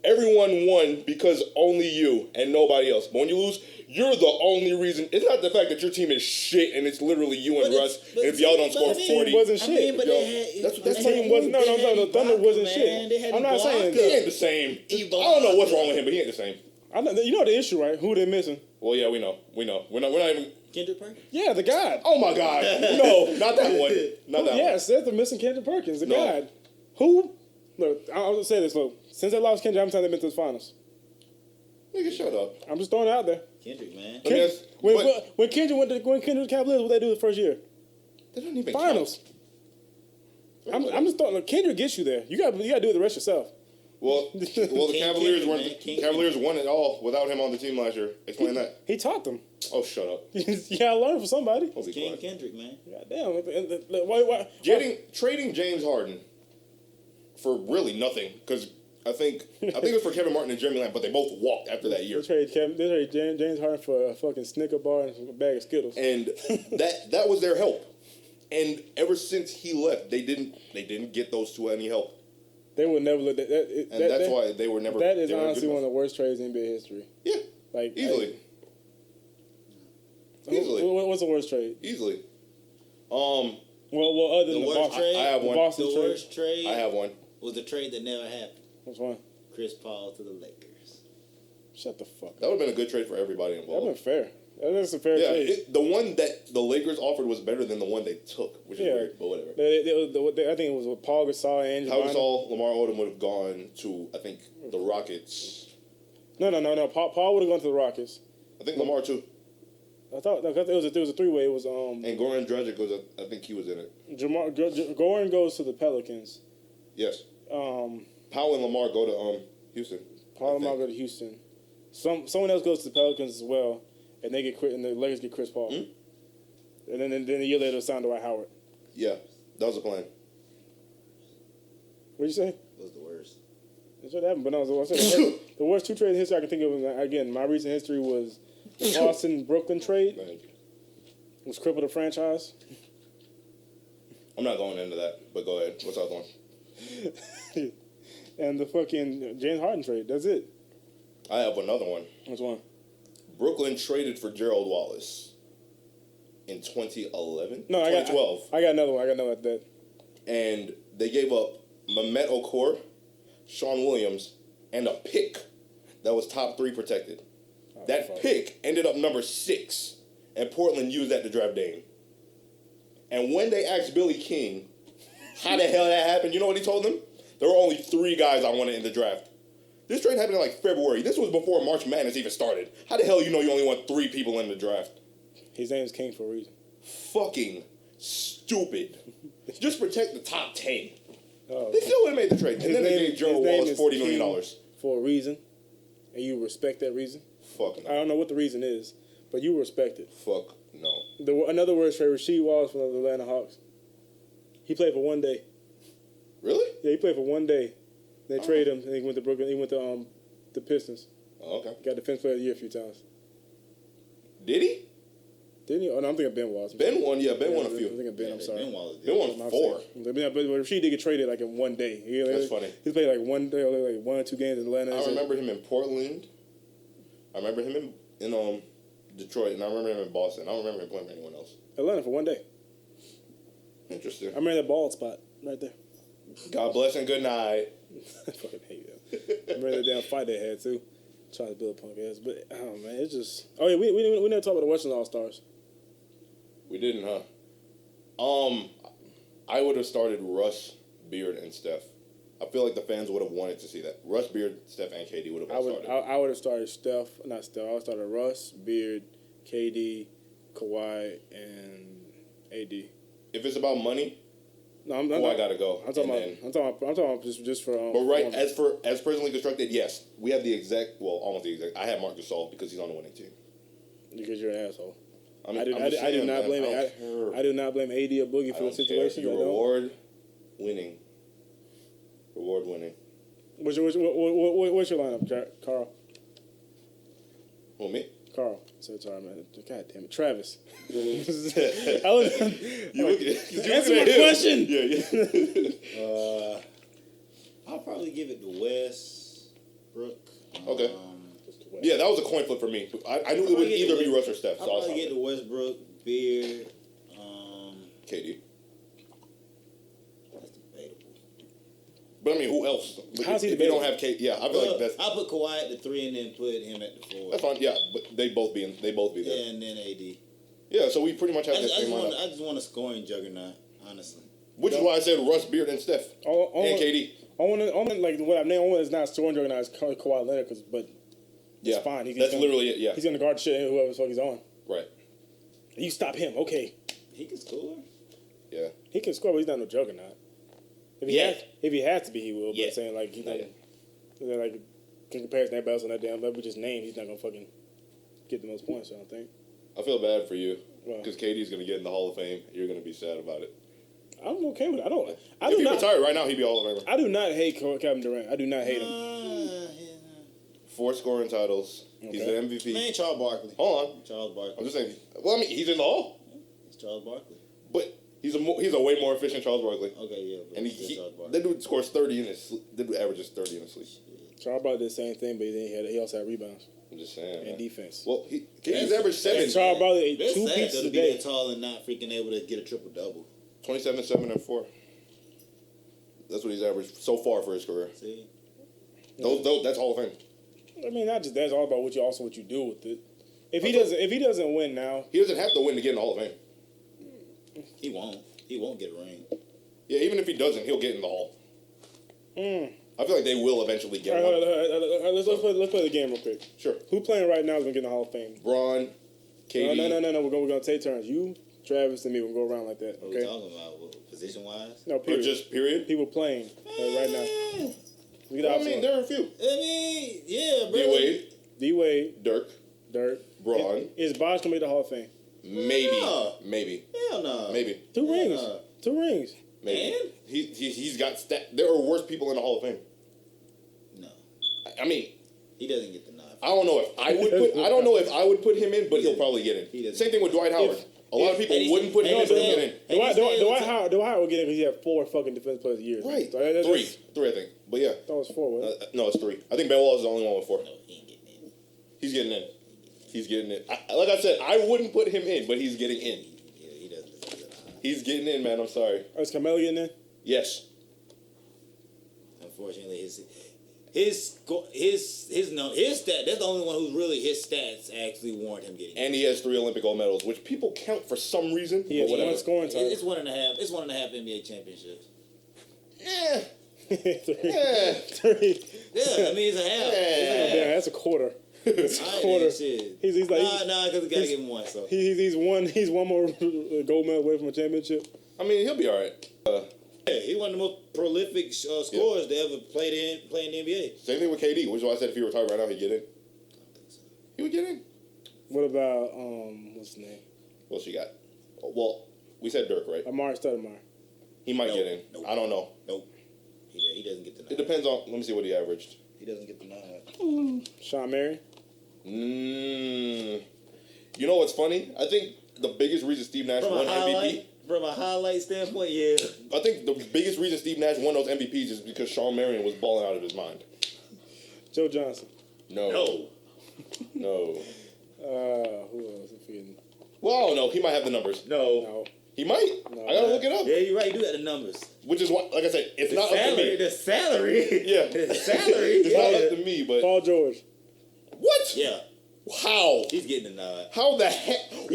Speaker 2: everyone won because only you and nobody else. But when you lose, you're the only reason. It's not the fact that your team is shit and it's literally you and
Speaker 3: But
Speaker 2: Russ.
Speaker 3: but
Speaker 2: And if y'all don't
Speaker 3: but
Speaker 2: score
Speaker 3: I mean,
Speaker 2: 40,
Speaker 1: wasn't
Speaker 3: I
Speaker 1: shit.
Speaker 3: mean, but
Speaker 2: Yo,
Speaker 3: they had,
Speaker 2: that's
Speaker 1: That team wasn't. No. The Thunder wasn't shit. I'm not saying.
Speaker 2: he ain't the same. I don't know what's wrong with him, but he ain't the same.
Speaker 1: You know the issue, right? Who they missing?
Speaker 2: Well, yeah, we know. We're not even.
Speaker 3: Kendrick Perkins.
Speaker 1: Yeah, the God.
Speaker 2: Oh my God, no, not that one. Not that one.
Speaker 1: Yes, that's the missing Kendrick Perkins, the
Speaker 2: No.
Speaker 1: God. Who? Look, I'll just say this, look. Since they lost Kendrick, how many times they been to the finals?
Speaker 2: Nigga, shut up.
Speaker 1: I'm just throwing it out there.
Speaker 3: Kendrick, man.
Speaker 2: Let me ask-
Speaker 1: When Kendrick went to Cavaliers, what they do the first year?
Speaker 2: They don't even
Speaker 1: Finals.
Speaker 2: count.
Speaker 1: I'm just throwing. Look, Kendrick gets you there. You got to do the rest yourself.
Speaker 2: Well, the Cavaliers weren't. Cavaliers won it all without him on the team last year. Explain that.
Speaker 1: He taught them.
Speaker 2: Oh, shut up.
Speaker 1: You gotta learn from somebody.
Speaker 2: I'll be
Speaker 3: King
Speaker 2: quiet.
Speaker 3: Kendrick, man.
Speaker 1: Goddamn. Why?
Speaker 2: Trading James Harden for really nothing, because I think it was for Kevin Martin and Jeremy Lamb, but they both walked after that year.
Speaker 1: They traded James Harden for a fucking Snicker bar and a bag of Skittles.
Speaker 2: And that was their help. And ever since he left, they didn't get those two any help.
Speaker 1: They would never look at that.
Speaker 2: And that's why they were never.
Speaker 1: That is
Speaker 2: they weren't
Speaker 1: honestly
Speaker 2: good
Speaker 1: one of
Speaker 2: enough.
Speaker 1: the worst trades in NBA history.
Speaker 2: Yeah,
Speaker 1: Like
Speaker 2: easily. Easily.
Speaker 1: What's the worst trade?
Speaker 2: Easily.
Speaker 1: Well, other than
Speaker 3: The
Speaker 1: the
Speaker 3: worst
Speaker 1: Boston,
Speaker 3: trade?
Speaker 2: I have
Speaker 1: the
Speaker 2: one.
Speaker 1: Boston
Speaker 3: The
Speaker 1: trade.
Speaker 3: worst trade
Speaker 2: I have one.
Speaker 3: was the trade that never happened.
Speaker 1: Which one?
Speaker 3: Chris Paul to the Lakers.
Speaker 1: Shut the fuck up.
Speaker 2: That would have been a good trade for everybody
Speaker 1: That been
Speaker 2: involved.
Speaker 1: fair. That's a fair
Speaker 2: Yeah,
Speaker 1: trade.
Speaker 2: the one that the Lakers offered was better than the one they took, which is weird, but whatever.
Speaker 1: I think it was with Paul Gasol and
Speaker 2: How
Speaker 1: Giannis.
Speaker 2: Gasol, Lamar Odom would have gone to, I think, the Rockets.
Speaker 1: No. Paul would have gone to the Rockets.
Speaker 2: I think Lamar too.
Speaker 1: I thought it was a three-way. It was
Speaker 2: And Goran Dragic was, I think he was in it.
Speaker 1: Goran goes to the Pelicans.
Speaker 2: Yes.
Speaker 1: Powell
Speaker 2: Powell and Lamar go to Houston.
Speaker 1: and Mark go to Houston. Someone else goes to the Pelicans as well, and the Lakers get Chris Paul. And then a year later, signed Dwight Howard.
Speaker 2: Yeah, that was the plan.
Speaker 1: What'd you say?
Speaker 3: It was the worst.
Speaker 1: That's what happened. But no, the worst two trades in history I can think of. Again, my recent history was the Boston Brooklyn trade, was crippled the franchise.
Speaker 2: I'm not going into that, but go ahead. What's the other one?
Speaker 1: And the fucking James Harden trade. That's it.
Speaker 2: I have another one.
Speaker 1: Which one?
Speaker 2: Brooklyn traded for Gerald Wallace in 2011?
Speaker 1: No,
Speaker 2: 2012.
Speaker 1: I got another one. I got another that.
Speaker 2: And they gave up Mehmet Okur, Sean Williams, and a pick that was top 3 protected. That
Speaker 1: fuck.
Speaker 2: pick ended up number 6, and Portland used that to draft Dame. And when they asked Billy King how the hell that happened, you know what he told them? There were only 3 guys I wanted in the draft. This trade happened in like February. This was before March Madness even started. How the hell you know you only want 3 people in the draft?
Speaker 1: His name is King for a reason.
Speaker 2: Fucking stupid. Just protect the top 10.
Speaker 1: Oh,
Speaker 2: They still would have made the trade. And then they gave Gerald Wallace $40 million.
Speaker 1: King for a reason, and you respect that reason.
Speaker 2: Fuck
Speaker 1: I
Speaker 2: no.
Speaker 1: don't know what the reason is, but you respect it.
Speaker 2: Fuck no.
Speaker 1: Another word is for Rasheed Wallace from the Atlanta Hawks. He played for 1 day.
Speaker 2: Really?
Speaker 1: Yeah, he played for 1 day. They traded him, and he went to Brooklyn. He went to the Pistons.
Speaker 2: Oh, okay.
Speaker 1: Got Defense Player of the Year a few times.
Speaker 2: Did he?
Speaker 1: Didn't he? Oh, no, I'm thinking Ben Wallace.
Speaker 2: Ben won. Yeah, Ben won a
Speaker 1: I'm
Speaker 2: few.
Speaker 1: thinking Ben. I'm sorry.
Speaker 3: Ben Wallace did.
Speaker 2: Ben won
Speaker 1: I'm
Speaker 2: 4.
Speaker 1: saying. Yeah, but Rasheed did get traded like in 1 day.
Speaker 2: That's funny.
Speaker 1: He played like 1 day, like 1 or 2 games in Atlanta.
Speaker 2: I remember him in Portland. I remember him in Detroit, and I remember him in Boston. I don't remember him playing for anyone else.
Speaker 1: Atlanta for 1 day.
Speaker 2: Interesting.
Speaker 1: I remember that bald spot right there.
Speaker 2: God bless and good night.
Speaker 1: I fucking hate them. I remember that damn fight they had too. Trying to build a punk ass, but oh man, it's just. Oh yeah, we never talked about the Western All Stars.
Speaker 2: We didn't, huh? I would have started Russ, Beard, and Steph. I feel like the fans would have wanted to see that. Russ, Beard, Steph, and KD would have started.
Speaker 1: I would have started Steph, not Steph. I would have started Russ, Beard, KD, Kawhi, and AD.
Speaker 2: If it's about money,
Speaker 1: No, I'm
Speaker 2: I gotta go.
Speaker 1: I'm talking
Speaker 2: And
Speaker 1: about. I'm talking about just for.
Speaker 2: But right,
Speaker 1: performance.
Speaker 2: as presently constructed, yes, we have the exact. Well, almost the exact. I have Marc Gasol because he's on the winning team.
Speaker 1: Because you're an asshole.
Speaker 2: I mean,
Speaker 1: I do
Speaker 2: I'm just
Speaker 1: not
Speaker 2: saying,
Speaker 1: blame
Speaker 2: man,
Speaker 1: it. I do not blame AD or Boogie
Speaker 2: I
Speaker 1: for the
Speaker 2: don't care.
Speaker 1: situation.
Speaker 2: You
Speaker 1: I don't.
Speaker 2: reward winning. Reward winning.
Speaker 1: What's your lineup, Carl?
Speaker 2: Well, me.
Speaker 1: Carl. So sorry, man. God damn it, Travis.
Speaker 2: You
Speaker 1: Answer my question.
Speaker 2: Yeah.
Speaker 3: I'll probably give it to Westbrook.
Speaker 2: Okay. Yeah, that was a coin flip for me. I knew it would either be Russ or Steph.
Speaker 3: I'll
Speaker 2: So I was
Speaker 3: probably get to Westbrook, Beard.
Speaker 2: KD.
Speaker 3: That's debatable.
Speaker 2: But I mean, who else? Like,
Speaker 1: How's he
Speaker 2: if you don't
Speaker 1: debatable?
Speaker 2: have KD, yeah, I feel like that's
Speaker 3: I'll put Kawhi at the 3 and then put him at the 4.
Speaker 2: that's fine. Yeah, but they both be there.
Speaker 3: Yeah, and then AD.
Speaker 2: Yeah, so we pretty much have
Speaker 3: I
Speaker 2: that
Speaker 3: just,
Speaker 2: same lineup.
Speaker 3: I just want a scoring juggernaut, honestly.
Speaker 2: Which is why I said Russ, Beard, and Steph, and KD.
Speaker 1: Only like what I've named. Only is not scoring juggernaut is Kawhi Leonard, but
Speaker 2: Yeah,
Speaker 1: it's fine.
Speaker 2: that's literally it. Yeah,
Speaker 1: he's gonna guard shit whoever the fuck he's on.
Speaker 2: right.
Speaker 1: You stop him, okay?
Speaker 3: He can score.
Speaker 2: Yeah,
Speaker 1: He can score, but he's not no juggernaut. If he has to be, he will. But
Speaker 3: Yeah.
Speaker 1: saying like he's
Speaker 2: Yeah.
Speaker 1: not, like in comparison to everybody else on that damn level, just name, he's not gonna fucking get the most points. I don't think.
Speaker 2: I feel bad for you
Speaker 1: Why?
Speaker 2: because KD's gonna get in the Hall of Fame. You're gonna be sad about it.
Speaker 1: I'm okay with it. I
Speaker 2: If
Speaker 1: do
Speaker 2: he
Speaker 1: not.
Speaker 2: retired right now, he'd be Hall of Famer.
Speaker 1: I do not hate Kevin Durant. I do not hate him.
Speaker 2: 4 scoring titles. He's
Speaker 1: Okay.
Speaker 2: the MVP.
Speaker 3: Man, Charles Barkley.
Speaker 2: Hold on,
Speaker 3: Charles Barkley.
Speaker 2: I'm just saying. Well, I mean, he's in the Hall,
Speaker 3: It's Charles Barkley.
Speaker 2: but he's a way more efficient Charles Barkley.
Speaker 3: Okay, yeah. But
Speaker 2: And
Speaker 3: it's Charles Barkley.
Speaker 2: that dude scores 30 in his sleep. That dude averages 30 in his sleep.
Speaker 1: Charles Barkley did the same thing, but he also had rebounds
Speaker 2: I'm just saying.
Speaker 1: and
Speaker 2: Man.
Speaker 1: defense.
Speaker 2: Well, KD's averaged 7,
Speaker 1: And Charles Barkley ate
Speaker 3: That's
Speaker 1: 2
Speaker 3: sad,
Speaker 1: pizzas
Speaker 3: though,
Speaker 1: a
Speaker 3: to be
Speaker 1: day.
Speaker 3: that tall and not freaking able to get a triple double.
Speaker 2: 27, 7, and 4. That's what he's averaged so far for his career.
Speaker 3: See,
Speaker 2: Those that's Hall of Fame.
Speaker 1: I mean, not just that's all about what you do with it. If he doesn't win now,
Speaker 2: He doesn't have to win to get in the Hall of Fame.
Speaker 3: he won't. He won't get a ring.
Speaker 2: Yeah, even if he doesn't, he'll get in the Hall. I feel like they will eventually get
Speaker 1: all
Speaker 2: one.
Speaker 1: right, let's play the game real quick.
Speaker 2: Sure.
Speaker 1: Who playing right now is gonna get in the Hall of Fame?
Speaker 2: Braun, KD.
Speaker 1: No. We're gonna take turns. You, Travis, and me. We'll go around like that.
Speaker 3: What are we
Speaker 1: Okay.
Speaker 3: talking about? Position wise?
Speaker 1: No,
Speaker 2: Or
Speaker 1: period.
Speaker 2: just period?
Speaker 1: People playing right now. We get
Speaker 2: Well, I
Speaker 1: opposite
Speaker 2: mean,
Speaker 1: one.
Speaker 2: there are a few.
Speaker 3: Yeah, bro.
Speaker 2: D-Wade,
Speaker 1: D Wade,
Speaker 2: Dirk,
Speaker 1: Dirk,
Speaker 2: Braun.
Speaker 1: Is Bosh gonna make the Hall of Fame?
Speaker 2: Maybe.
Speaker 3: No.
Speaker 2: Maybe.
Speaker 3: Hell no.
Speaker 2: Maybe.
Speaker 1: 2 rings.
Speaker 3: No.
Speaker 1: 2 rings.
Speaker 2: Maybe.
Speaker 3: And?
Speaker 2: He's got there are worse people in the Hall of Fame.
Speaker 3: No.
Speaker 2: I mean,
Speaker 3: He doesn't get the nod.
Speaker 2: I don't know if I would put him in, but he'll probably get
Speaker 3: He
Speaker 2: in.
Speaker 3: doesn't.
Speaker 2: Same thing with Dwight Howard. A lot of people wouldn't put him in.
Speaker 1: Dwight Howard will get in because he had 4 fucking defense players a year.
Speaker 2: Right.
Speaker 1: So
Speaker 2: Three, I think. But yeah.
Speaker 1: That was 4, wasn't it?
Speaker 2: No, it's 3. I think Ben Wallace is the only one with 4.
Speaker 3: No, he ain't getting in.
Speaker 2: He's getting in. He's getting in. Like I said, I wouldn't put him in, but he's getting in.
Speaker 3: Yeah, he doesn't.
Speaker 2: He's getting in, man. I'm sorry.
Speaker 1: Is Carmelo getting in?
Speaker 2: Yes.
Speaker 3: Unfortunately, his stat. That's the only one who's really his stats actually warrant him getting.
Speaker 2: And he has 3 Olympic gold medals, which people count for some reason.
Speaker 1: He has
Speaker 2: but whatever.
Speaker 1: 1 scoring time.
Speaker 3: It's 1.5. It's 1.5 NBA championships.
Speaker 2: Yeah.
Speaker 1: 3.
Speaker 2: Yeah.
Speaker 1: 3.
Speaker 3: Yeah, I mean it's a half.
Speaker 2: Yeah.
Speaker 1: Damn, that's a quarter. That's a
Speaker 3: I ain't
Speaker 1: quarter.
Speaker 3: shit.
Speaker 1: He's like
Speaker 3: because we gotta give him 1. So
Speaker 1: he's one more gold medal away from a championship.
Speaker 2: I mean, he'll be all right.
Speaker 3: yeah, he one of the most prolific scorers to ever play in the NBA.
Speaker 2: Same thing with KD, which is why I said if he retired right now, he'd get in. He would get in.
Speaker 1: What about what's his name?
Speaker 2: What else you got? Well, we said Dirk, right?
Speaker 1: Amari Stoudemire.
Speaker 2: He might
Speaker 3: Nope.
Speaker 2: get in.
Speaker 3: Nope.
Speaker 2: I don't know.
Speaker 3: Nope. He doesn't get the nod.
Speaker 2: It depends on. Let me see what he averaged.
Speaker 3: He doesn't get the nod.
Speaker 1: Sean Marion.
Speaker 2: You know what's funny? I think the biggest reason Steve Nash won MVP.
Speaker 3: From a highlight standpoint, yeah.
Speaker 2: I think the biggest reason Steve Nash won those MVPs is because Sean Marion was balling out of his mind.
Speaker 1: Joe Johnson.
Speaker 2: No. No.
Speaker 1: Who else? I'm forgetting.
Speaker 2: Well, I don't know. He might have the numbers.
Speaker 1: No.
Speaker 2: He might.
Speaker 1: No.
Speaker 2: I gotta look it up.
Speaker 3: Yeah, you're right. You do have the numbers.
Speaker 2: Which is why, like I said, it's
Speaker 3: The
Speaker 2: not up to
Speaker 3: salary.
Speaker 2: me.
Speaker 3: The salary.
Speaker 2: Yeah.
Speaker 3: The salary.
Speaker 2: It's not up to me, but
Speaker 1: Paul George.
Speaker 2: what?
Speaker 3: Yeah.
Speaker 2: How?
Speaker 3: He's getting the nod.
Speaker 2: How the heck?
Speaker 3: Look.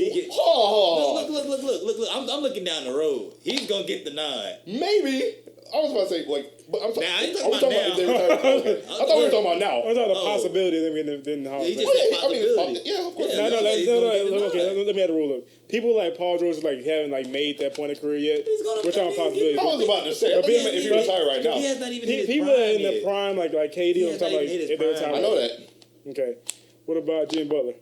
Speaker 3: I'm looking down the road. He's gonna get the nod.
Speaker 2: Maybe. I was about to say but I'm
Speaker 3: Now, I ain't
Speaker 2: I
Speaker 3: talking
Speaker 2: was
Speaker 3: about
Speaker 2: if they
Speaker 3: now.
Speaker 2: retired. Okay. I thought we were talking about now.
Speaker 1: I was talking about the
Speaker 3: Oh.
Speaker 1: possibility of them getting the Hall of
Speaker 3: He
Speaker 1: Fame.
Speaker 3: just said
Speaker 2: I mean,
Speaker 3: possibility.
Speaker 2: yeah, of course.
Speaker 3: Yeah.
Speaker 1: No,
Speaker 3: he's gonna get the
Speaker 1: okay.
Speaker 3: nod.
Speaker 1: Let me add the rule up. People like Paul George haven't made that point of career yet.
Speaker 3: He's gonna
Speaker 1: We're talking possibility.
Speaker 2: I was about to say, I think if he retired right now.
Speaker 3: He has not even hit his
Speaker 1: People
Speaker 3: prime
Speaker 1: that are in
Speaker 3: yet.
Speaker 1: their prime, like KD,
Speaker 3: He
Speaker 1: I'm
Speaker 3: has
Speaker 1: talking
Speaker 3: not
Speaker 1: like
Speaker 3: even hit his
Speaker 1: if they
Speaker 3: prime.
Speaker 1: retire.
Speaker 2: I know that.
Speaker 1: Okay. What about Jimmy Butler?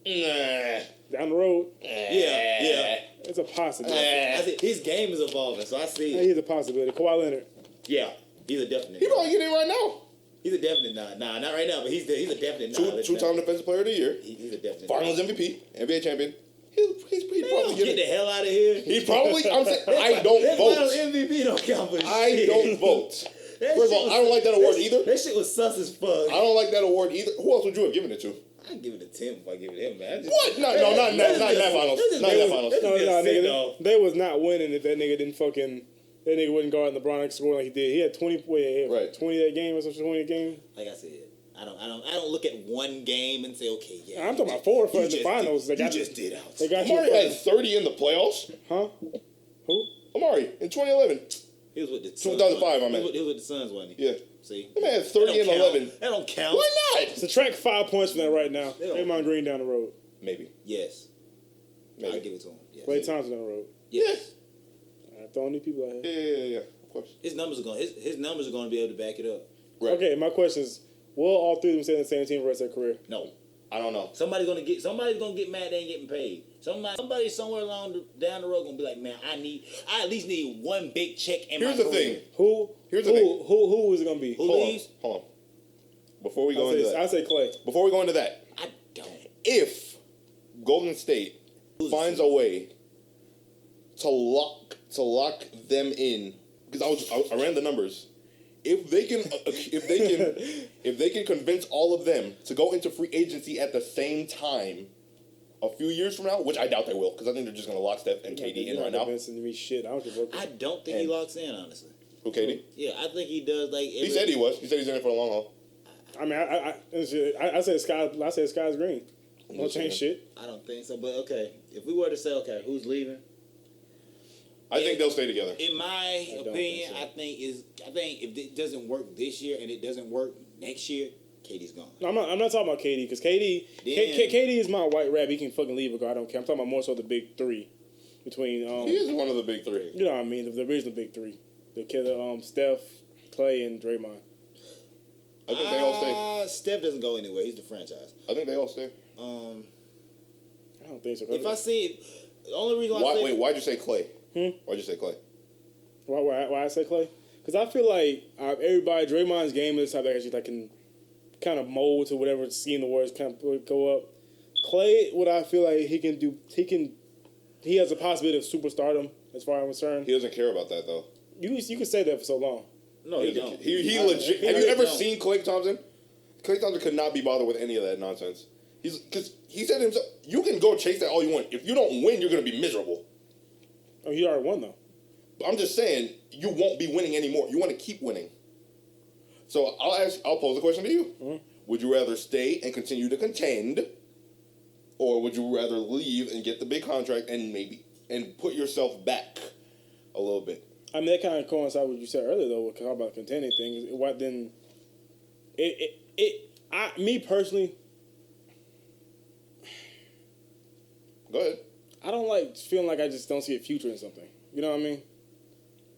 Speaker 2: Nah.
Speaker 1: Down the road,
Speaker 3: Yeah.
Speaker 1: it's a possibility.
Speaker 3: I see his game is evolving, so I see.
Speaker 1: He's a possibility. Kawhi Leonard.
Speaker 3: Yeah, he's a definite.
Speaker 2: He probably getting right now.
Speaker 3: He's a definite nod. Nah, not right now, but he's a definite nod.
Speaker 2: Two-time Defensive Player of the Year.
Speaker 3: He's a definite.
Speaker 2: Finals MVP. NBA champion. He's
Speaker 3: Man,
Speaker 2: probably
Speaker 3: get
Speaker 2: getting
Speaker 3: the hell out of here.
Speaker 2: He probably. I'm saying I don't
Speaker 3: That finals
Speaker 2: vote.
Speaker 3: MVP don't count for
Speaker 2: I
Speaker 3: shit.
Speaker 2: don't vote.
Speaker 3: That
Speaker 2: First of
Speaker 3: shit
Speaker 2: all,
Speaker 3: was-
Speaker 2: I don't like that award either.
Speaker 3: That shit was sus as fuck.
Speaker 2: I don't like that award either. Who else would you have given it to?
Speaker 3: I'd give it to Tim if I give it to him, man. I just-
Speaker 2: What? No, not in that finals. Not in that finals.
Speaker 1: No,
Speaker 3: That's just sick,
Speaker 1: nigga,
Speaker 3: dog.
Speaker 1: they was not winning if that nigga didn't fucking. That nigga wouldn't guard LeBron and score like he did. He had 20
Speaker 2: Right.
Speaker 1: 20 that game or something, 20 a game.
Speaker 3: Like I said, I don't look at one game and say, okay, yeah.
Speaker 1: I'm talking about 4 for
Speaker 3: you
Speaker 1: the
Speaker 3: just
Speaker 1: finals.
Speaker 3: Did,
Speaker 1: They
Speaker 3: you
Speaker 1: got
Speaker 3: just did out.
Speaker 1: They got you.
Speaker 2: Amari had 30 in the playoffs.
Speaker 1: Huh? Who?
Speaker 2: Amari in 2011.
Speaker 3: He was with the
Speaker 2: 2005, I meant.
Speaker 3: He was with the Suns, wasn't he?
Speaker 2: Yeah.
Speaker 3: See?
Speaker 2: That man had 30 and
Speaker 3: That don't
Speaker 2: 11.
Speaker 3: count. That don't count.
Speaker 2: Why not?
Speaker 1: Subtract 5 points from that right now.
Speaker 3: They don't-
Speaker 1: Draymond Green down the road.
Speaker 2: Maybe.
Speaker 3: Yes.
Speaker 2: Maybe.
Speaker 3: I'll give it to him. Yes.
Speaker 1: Klay Thompson down the road.
Speaker 3: Yes.
Speaker 1: Throwing these people out here.
Speaker 2: Yeah. Of course.
Speaker 3: His numbers are going. His numbers are going to be able to back it up.
Speaker 2: Right.
Speaker 1: Okay, my question is, will all 3 of them stay on the same team for the rest of their career?
Speaker 3: No.
Speaker 2: I don't know.
Speaker 3: Somebody's gonna get mad they ain't getting paid. Somebody somewhere down the road gonna be like, man, I at least need one big check in
Speaker 2: Here's
Speaker 3: my
Speaker 2: the
Speaker 3: career.
Speaker 2: thing.
Speaker 1: Who is it gonna be?
Speaker 3: Who
Speaker 2: Hold
Speaker 3: leaves?
Speaker 2: on. Hold on. Before we go into
Speaker 1: I
Speaker 2: that.
Speaker 1: say Clay.
Speaker 2: Before we go into that.
Speaker 3: I don't.
Speaker 2: If Golden State finds a way to lock them in, because I ran the numbers. If they can convince all of them to go into free agency at the same time, a few years from now, which I doubt they will, because I think they're just going to lock Steph and KD in right now.
Speaker 1: Me shit. I don't give a fuck.
Speaker 3: I don't think he locks in, honestly.
Speaker 2: Who, KD?
Speaker 3: Yeah, I think he does. Like
Speaker 2: He said he was. He said he's in it for the long haul.
Speaker 1: I mean, I say sky's green. Won't change shit.
Speaker 3: I don't think so. But okay, if we were to say, okay, who's leaving?
Speaker 2: I think they'll stay together.
Speaker 3: In my
Speaker 1: don't
Speaker 3: opinion,
Speaker 1: think so.
Speaker 3: I think if it doesn't work this year and it doesn't work next year, KD's gone.
Speaker 1: No, I'm not talking about KD because KD is my white rabbit. He can fucking leave or go. I don't care. I'm talking about more so the big 3 between
Speaker 2: He is one of the big 3.
Speaker 1: you know what I mean, the original big 3, the killer Steph, Clay, and Draymond.
Speaker 2: I think they all stay.
Speaker 3: Steph doesn't go anywhere. He's the franchise.
Speaker 2: I think they all stay.
Speaker 1: I don't think so.
Speaker 3: If I see the only reason why I say
Speaker 2: Why'd you say Clay?
Speaker 1: Hmm?
Speaker 2: Why'd you say Clay?
Speaker 1: Why I say Clay? Because I feel like everybody, Draymond's game is the type that actually like can kind of mold to whatever scheme the Warriors kind of go up. Clay, what I feel like he can he has a possibility of superstardom as far as I'm concerned.
Speaker 2: He doesn't care about that though.
Speaker 1: You can say that for so long.
Speaker 3: No, he don't.
Speaker 2: He
Speaker 3: I-
Speaker 2: legit.
Speaker 3: he
Speaker 2: Have you
Speaker 3: really
Speaker 2: ever
Speaker 3: don't.
Speaker 2: seen Klay Thompson? Klay Thompson could not be bothered with any of that nonsense. Because he said himself, you can go chase that all you want. If you don't win, you're going to be miserable.
Speaker 1: Oh, he already won though.
Speaker 2: I'm just saying, you won't be winning anymore. You want to keep winning. So I'll pose a question to you.
Speaker 1: Mm-hmm.
Speaker 2: Would you rather stay and continue to contend, or would you rather leave and get the big contract and put yourself back a little bit?
Speaker 1: I mean, that kind of coincides with what you said earlier though. With talking about contending things. What then? Me personally,
Speaker 2: Go ahead.
Speaker 1: I don't like feeling like I just don't see a future in something. You know what I mean?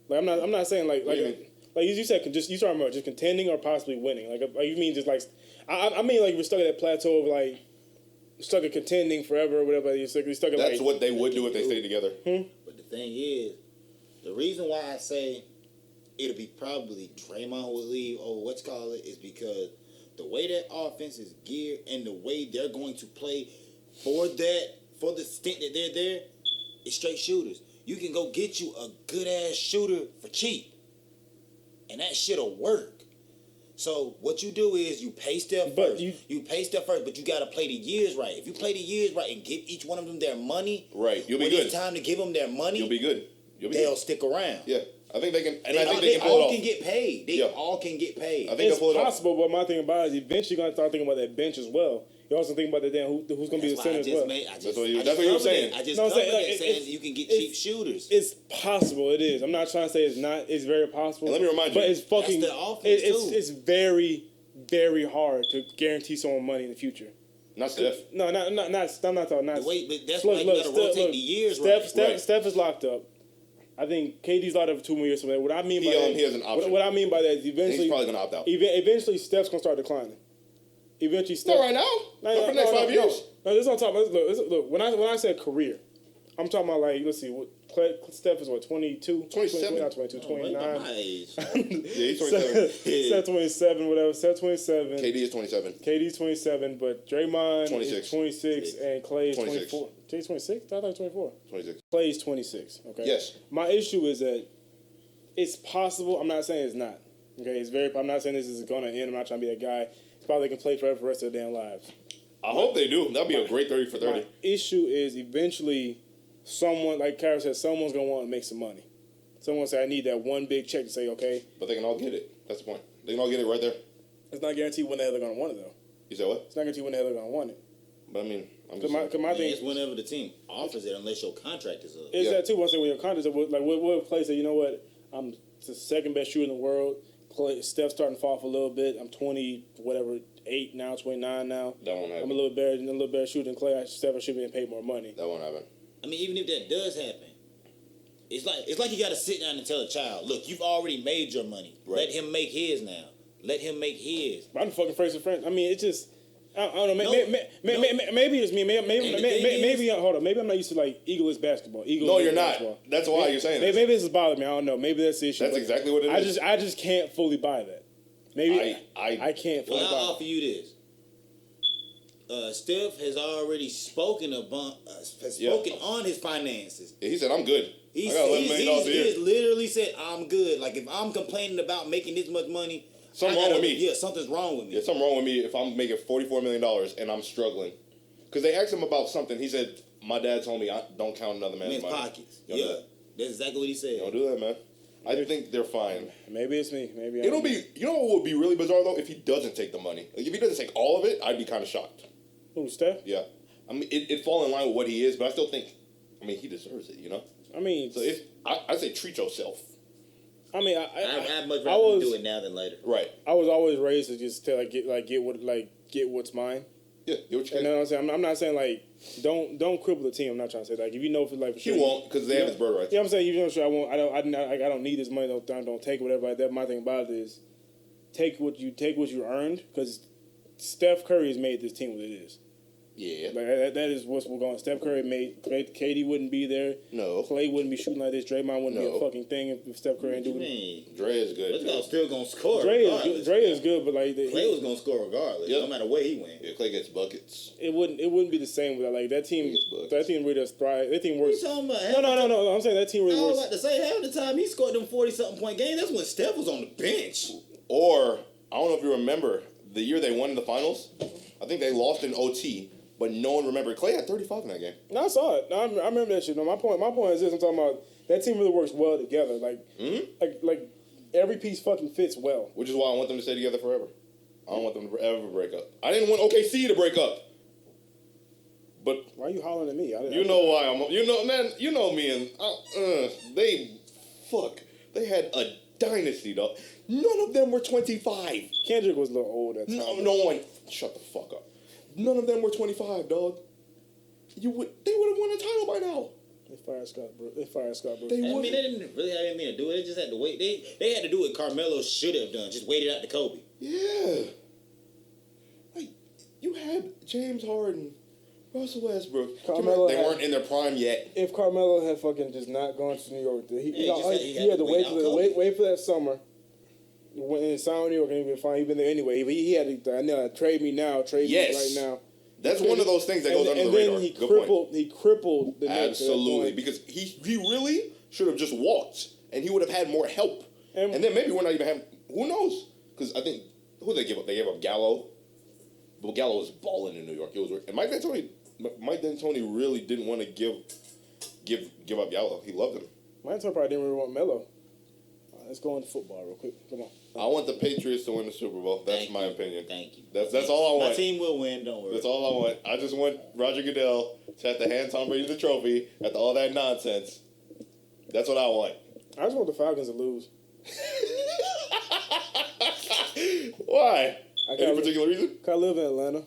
Speaker 1: Like I'm not saying like
Speaker 2: What do you mean?
Speaker 1: like you said, just you talking about just contending or possibly winning. Like you mean just like I mean like we're stuck at that plateau of like stuck at contending forever or whatever. You're stuck at
Speaker 2: That's
Speaker 1: like
Speaker 2: what they would do if they stayed together.
Speaker 3: But the thing is, the reason why I say it'll be probably Draymond will leave or what's called it is because the way that offense is geared and the way they're going to play for the stint that they're there is straight shooters. You can go get you a good ass shooter for cheap, and that shit'll work. So what you do is you pay Steph
Speaker 1: But
Speaker 3: first. You pay Steph first, but you gotta play the years right. If you play the years right and give each one of them their money,
Speaker 2: Right, you'll be
Speaker 3: when
Speaker 2: good.
Speaker 3: it's time to give them their money,
Speaker 2: You'll be good.
Speaker 3: they'll stick around.
Speaker 2: Yeah, I think they can. And
Speaker 3: They,
Speaker 2: I think
Speaker 3: they
Speaker 2: they can pull
Speaker 3: all
Speaker 2: it
Speaker 3: can
Speaker 2: off.
Speaker 3: get paid. They
Speaker 2: Yeah.
Speaker 3: all can get paid.
Speaker 2: I think
Speaker 1: it's
Speaker 2: they'll pull it off.
Speaker 1: possible, but my thing about it is eventually gonna start thinking about that bench as well. You're also thinking about the damn who's gonna be the
Speaker 3: That's why
Speaker 1: center
Speaker 3: I
Speaker 1: as
Speaker 3: just
Speaker 1: well.
Speaker 3: made. I just,
Speaker 2: That's what you-
Speaker 3: I
Speaker 2: that's
Speaker 3: just
Speaker 2: what you were
Speaker 3: covered
Speaker 2: saying.
Speaker 3: it. I just
Speaker 1: No, I'm
Speaker 3: covered
Speaker 1: saying,
Speaker 3: it
Speaker 1: like,
Speaker 3: saying
Speaker 1: it's-
Speaker 3: you can get
Speaker 1: it's-
Speaker 3: cheap shooters.
Speaker 1: It's possible. It is. I'm not trying to say it's not. It's very possible.
Speaker 2: And let me remind you,
Speaker 1: but it's fucking.
Speaker 3: that's the offense, too.
Speaker 1: It's very, very hard to guarantee someone money in the future.
Speaker 2: Not Steph.
Speaker 1: No, not. I'm not talking. Not.
Speaker 3: Wait, but that's why you gotta rotate the years
Speaker 1: Steph,
Speaker 3: right.
Speaker 1: Steph is locked up. I think KD's locked up for 2 more years. So what I mean by that,
Speaker 2: he has an option.
Speaker 1: What I mean by that is eventually
Speaker 2: He's probably gonna opt out.
Speaker 1: Eventually, Steph's gonna start declining. Eventually, Steph.
Speaker 2: Not right now. Not for the next 5 years.
Speaker 1: No, this is what I'm talking about. Look, when I said career, I'm talking about like let's see, Steph is what 22,
Speaker 2: 27.
Speaker 1: not 22,
Speaker 3: Oh, wait,
Speaker 1: 29.
Speaker 3: my age.
Speaker 2: Yeah, he's 27.
Speaker 1: Steph 27, whatever. Steph 27.
Speaker 2: KD is 27.
Speaker 1: KD's 27, but Draymond
Speaker 2: 26.
Speaker 1: is 26 and Clay is
Speaker 2: 26.
Speaker 1: 24. Jay's 26? I thought he was 24.
Speaker 2: 26.
Speaker 1: Clay's 26. Okay.
Speaker 2: Yes.
Speaker 1: My issue is that it's possible. I'm not saying it's not. Okay. It's very. I'm not saying this is gonna end. I'm not trying to be that guy. It's probably they can play forever for the rest of their damn lives.
Speaker 2: I hope they do. That'd be a great 30 for 30.
Speaker 1: My issue is eventually someone, like Kara said, someone's gonna want to make some money. Someone say I need that one big check to say okay.
Speaker 2: But they can all get it. That's the point. They can all get it right there.
Speaker 1: It's not guaranteed when the hell they're gonna want it though.
Speaker 2: You said what?
Speaker 1: It's not guaranteed when the hell they're gonna want it.
Speaker 2: But I mean, I'm
Speaker 1: Cause
Speaker 2: just
Speaker 1: my
Speaker 3: Man,
Speaker 1: thing
Speaker 3: it's whenever the team offers it, unless your contract is up.
Speaker 1: is
Speaker 2: Yeah.
Speaker 1: that too. Once they win your contract, like what place that you know what I'm the second best shooter in the world. Steph's starting to fall off a little bit. I'm 20, whatever, 8 now, 29 now.
Speaker 2: That won't happen.
Speaker 1: I'm a little better shooter than Clay. Steph should be paid more money.
Speaker 2: That won't happen.
Speaker 3: I mean, even if that does happen, it's like you got to sit down and tell a child, look, you've already made your money.
Speaker 2: Right.
Speaker 3: Let him make his now. Let him make his.
Speaker 1: I'm the fucking first of friends. I mean, it's just. I don't know.
Speaker 3: No,
Speaker 1: Maybe it's me. Maybe hold on. Maybe I'm not used to like Eagles basketball.
Speaker 2: No, you're not. That's why you're saying this.
Speaker 1: Maybe this is bothering me. I don't know. Maybe that's the issue.
Speaker 2: That's
Speaker 1: but
Speaker 2: exactly what it is.
Speaker 1: I just can't fully buy that. Maybe I can't fully
Speaker 3: Well, I'll
Speaker 1: buy
Speaker 3: offer you this. Steph has already spoken on his finances.
Speaker 2: He said, I'm good. I got $11 million a
Speaker 3: He
Speaker 2: year.
Speaker 3: has literally said, I'm good. Like, if I'm complaining about making this much money,
Speaker 2: Something wrong with me.
Speaker 3: Yeah, something's wrong with me.
Speaker 2: Yeah, something wrong with me if I'm making $44 million and I'm struggling. Because they asked him about something. He said, my dad told me I don't count another man's
Speaker 3: Men's
Speaker 2: money.
Speaker 3: pockets.
Speaker 2: You don't do
Speaker 3: Yeah,
Speaker 2: that.
Speaker 3: that's exactly what he said.
Speaker 2: Don't do that, man. I think they're fine.
Speaker 1: that. Maybe it's me. Maybe
Speaker 2: It'll be, you know what would be really bizarre though? If he doesn't take the money. Like, if he doesn't take all of it, I'd be kind of shocked.
Speaker 1: Who, Steph?
Speaker 2: Yeah. I mean, it'd fall in line with what he is, but I still think, he deserves it, you know?
Speaker 1: I mean,
Speaker 2: So I say treat yourself.
Speaker 1: I mean,
Speaker 3: I'd much
Speaker 1: I
Speaker 3: rather
Speaker 1: was-
Speaker 3: do it now than later.
Speaker 2: Right.
Speaker 1: I was always raised to just get what's mine.
Speaker 2: Yeah, get what you
Speaker 1: You know
Speaker 2: can.
Speaker 1: what I'm saying? I'm not saying like don't cripple the team. I'm not trying to say that. Like if you know for like for
Speaker 2: He
Speaker 1: sure,
Speaker 2: won't, because they have his bird rights.
Speaker 1: Yeah, I'm saying you know sure I won't. I don't need this money. Don't take it, whatever like that. My thing about it is take what you earned because Steph Curry has made this team what it is.
Speaker 2: Yeah.
Speaker 1: Like, that is what's going on. Steph Curry made KD wouldn't be there.
Speaker 2: No.
Speaker 1: Clay wouldn't be shooting like this. Draymond wouldn't be
Speaker 2: No.
Speaker 1: a fucking thing if Steph Curry ain't
Speaker 3: What you
Speaker 1: doing it.
Speaker 3: mean?
Speaker 2: Dre is good.
Speaker 3: This guy's still gonna score.
Speaker 1: Dre
Speaker 3: regardless.
Speaker 1: is good, but like
Speaker 3: Clay was gonna score regardless,
Speaker 2: Yep.
Speaker 3: no matter where he went.
Speaker 2: Yeah, Clay gets buckets.
Speaker 1: it wouldn't be the same without like that team.
Speaker 2: Biggest bucks.
Speaker 1: That team really does thrive. That team
Speaker 3: What
Speaker 1: works.
Speaker 3: you talking about?
Speaker 1: No. I'm saying that team
Speaker 3: I
Speaker 1: really
Speaker 3: was
Speaker 1: works.
Speaker 3: about to say half the time he scored them 40-something point games. That's when Steph was on the bench.
Speaker 2: Or, I don't know if you remember, the year they won the finals, I think they lost in OT, but no one remembered. Clay had 35 in that game.
Speaker 1: No, I saw it. No, I remember that shit. No, my point is this: I'm talking about that team really works well together. Like every piece fucking fits well.
Speaker 2: Which is why I want them to stay together forever. I don't want them to ever break up. I didn't want OKC to break up. But
Speaker 1: Why are you hollering at me?
Speaker 2: you know why I'm... You know, man, you know me and... They had a dynasty, dog. None of them were 25.
Speaker 1: Kendrick was a little old at the time.
Speaker 2: No one... Shut the fuck up. None of them were 25, dog. They would have won a title by now.
Speaker 1: They fired Scott Brooks.
Speaker 2: They
Speaker 3: I mean,
Speaker 2: would.
Speaker 3: they didn't really have anything to do with it. They just had to wait. They had to do what Carmelo should have done. Just waited out to Kobe.
Speaker 2: Yeah. Like, you had James Harden, Russell Westbrook.
Speaker 1: Carmelo
Speaker 2: They
Speaker 1: had-
Speaker 2: weren't in their prime yet.
Speaker 1: If Carmelo had fucking just not gone to New York, he
Speaker 3: he
Speaker 1: had to wait
Speaker 3: out
Speaker 1: for that summer. When he signed New York, and he been fine. He been there anyway. He had to. I know. Trade me now. Trade
Speaker 2: Yes.
Speaker 1: me right now.
Speaker 2: That's one of those things that goes under
Speaker 1: and
Speaker 2: the
Speaker 1: then
Speaker 2: radar.
Speaker 1: he
Speaker 2: Good
Speaker 1: crippled.
Speaker 2: point.
Speaker 1: He crippled the Knicks at that
Speaker 2: Absolutely,
Speaker 1: point.
Speaker 2: because he really should have just walked, and he would have had more help.
Speaker 1: And-
Speaker 2: And then maybe we're not even having. Who knows? Because I think who they give up? They gave up Gallo. But Gallo was balling in New York. It was, and Mike D'Antoni really didn't want to give up Gallo. He loved him.
Speaker 1: My team probably didn't really want Melo. Let's go into football real quick. Come on.
Speaker 2: I want the Patriots to win the Super Bowl. That's
Speaker 3: Thank
Speaker 2: my
Speaker 3: you.
Speaker 2: opinion.
Speaker 3: Thank you.
Speaker 2: That's all I
Speaker 3: My
Speaker 2: want.
Speaker 3: team will win. Don't worry.
Speaker 2: That's all I want. I just want Roger Goodell to have to hand Tom Brady the trophy after all that nonsense. That's what I want.
Speaker 1: I just want the Falcons to lose.
Speaker 2: Why?
Speaker 1: I
Speaker 2: Any
Speaker 1: got-
Speaker 2: particular reason?
Speaker 1: I live in Atlanta.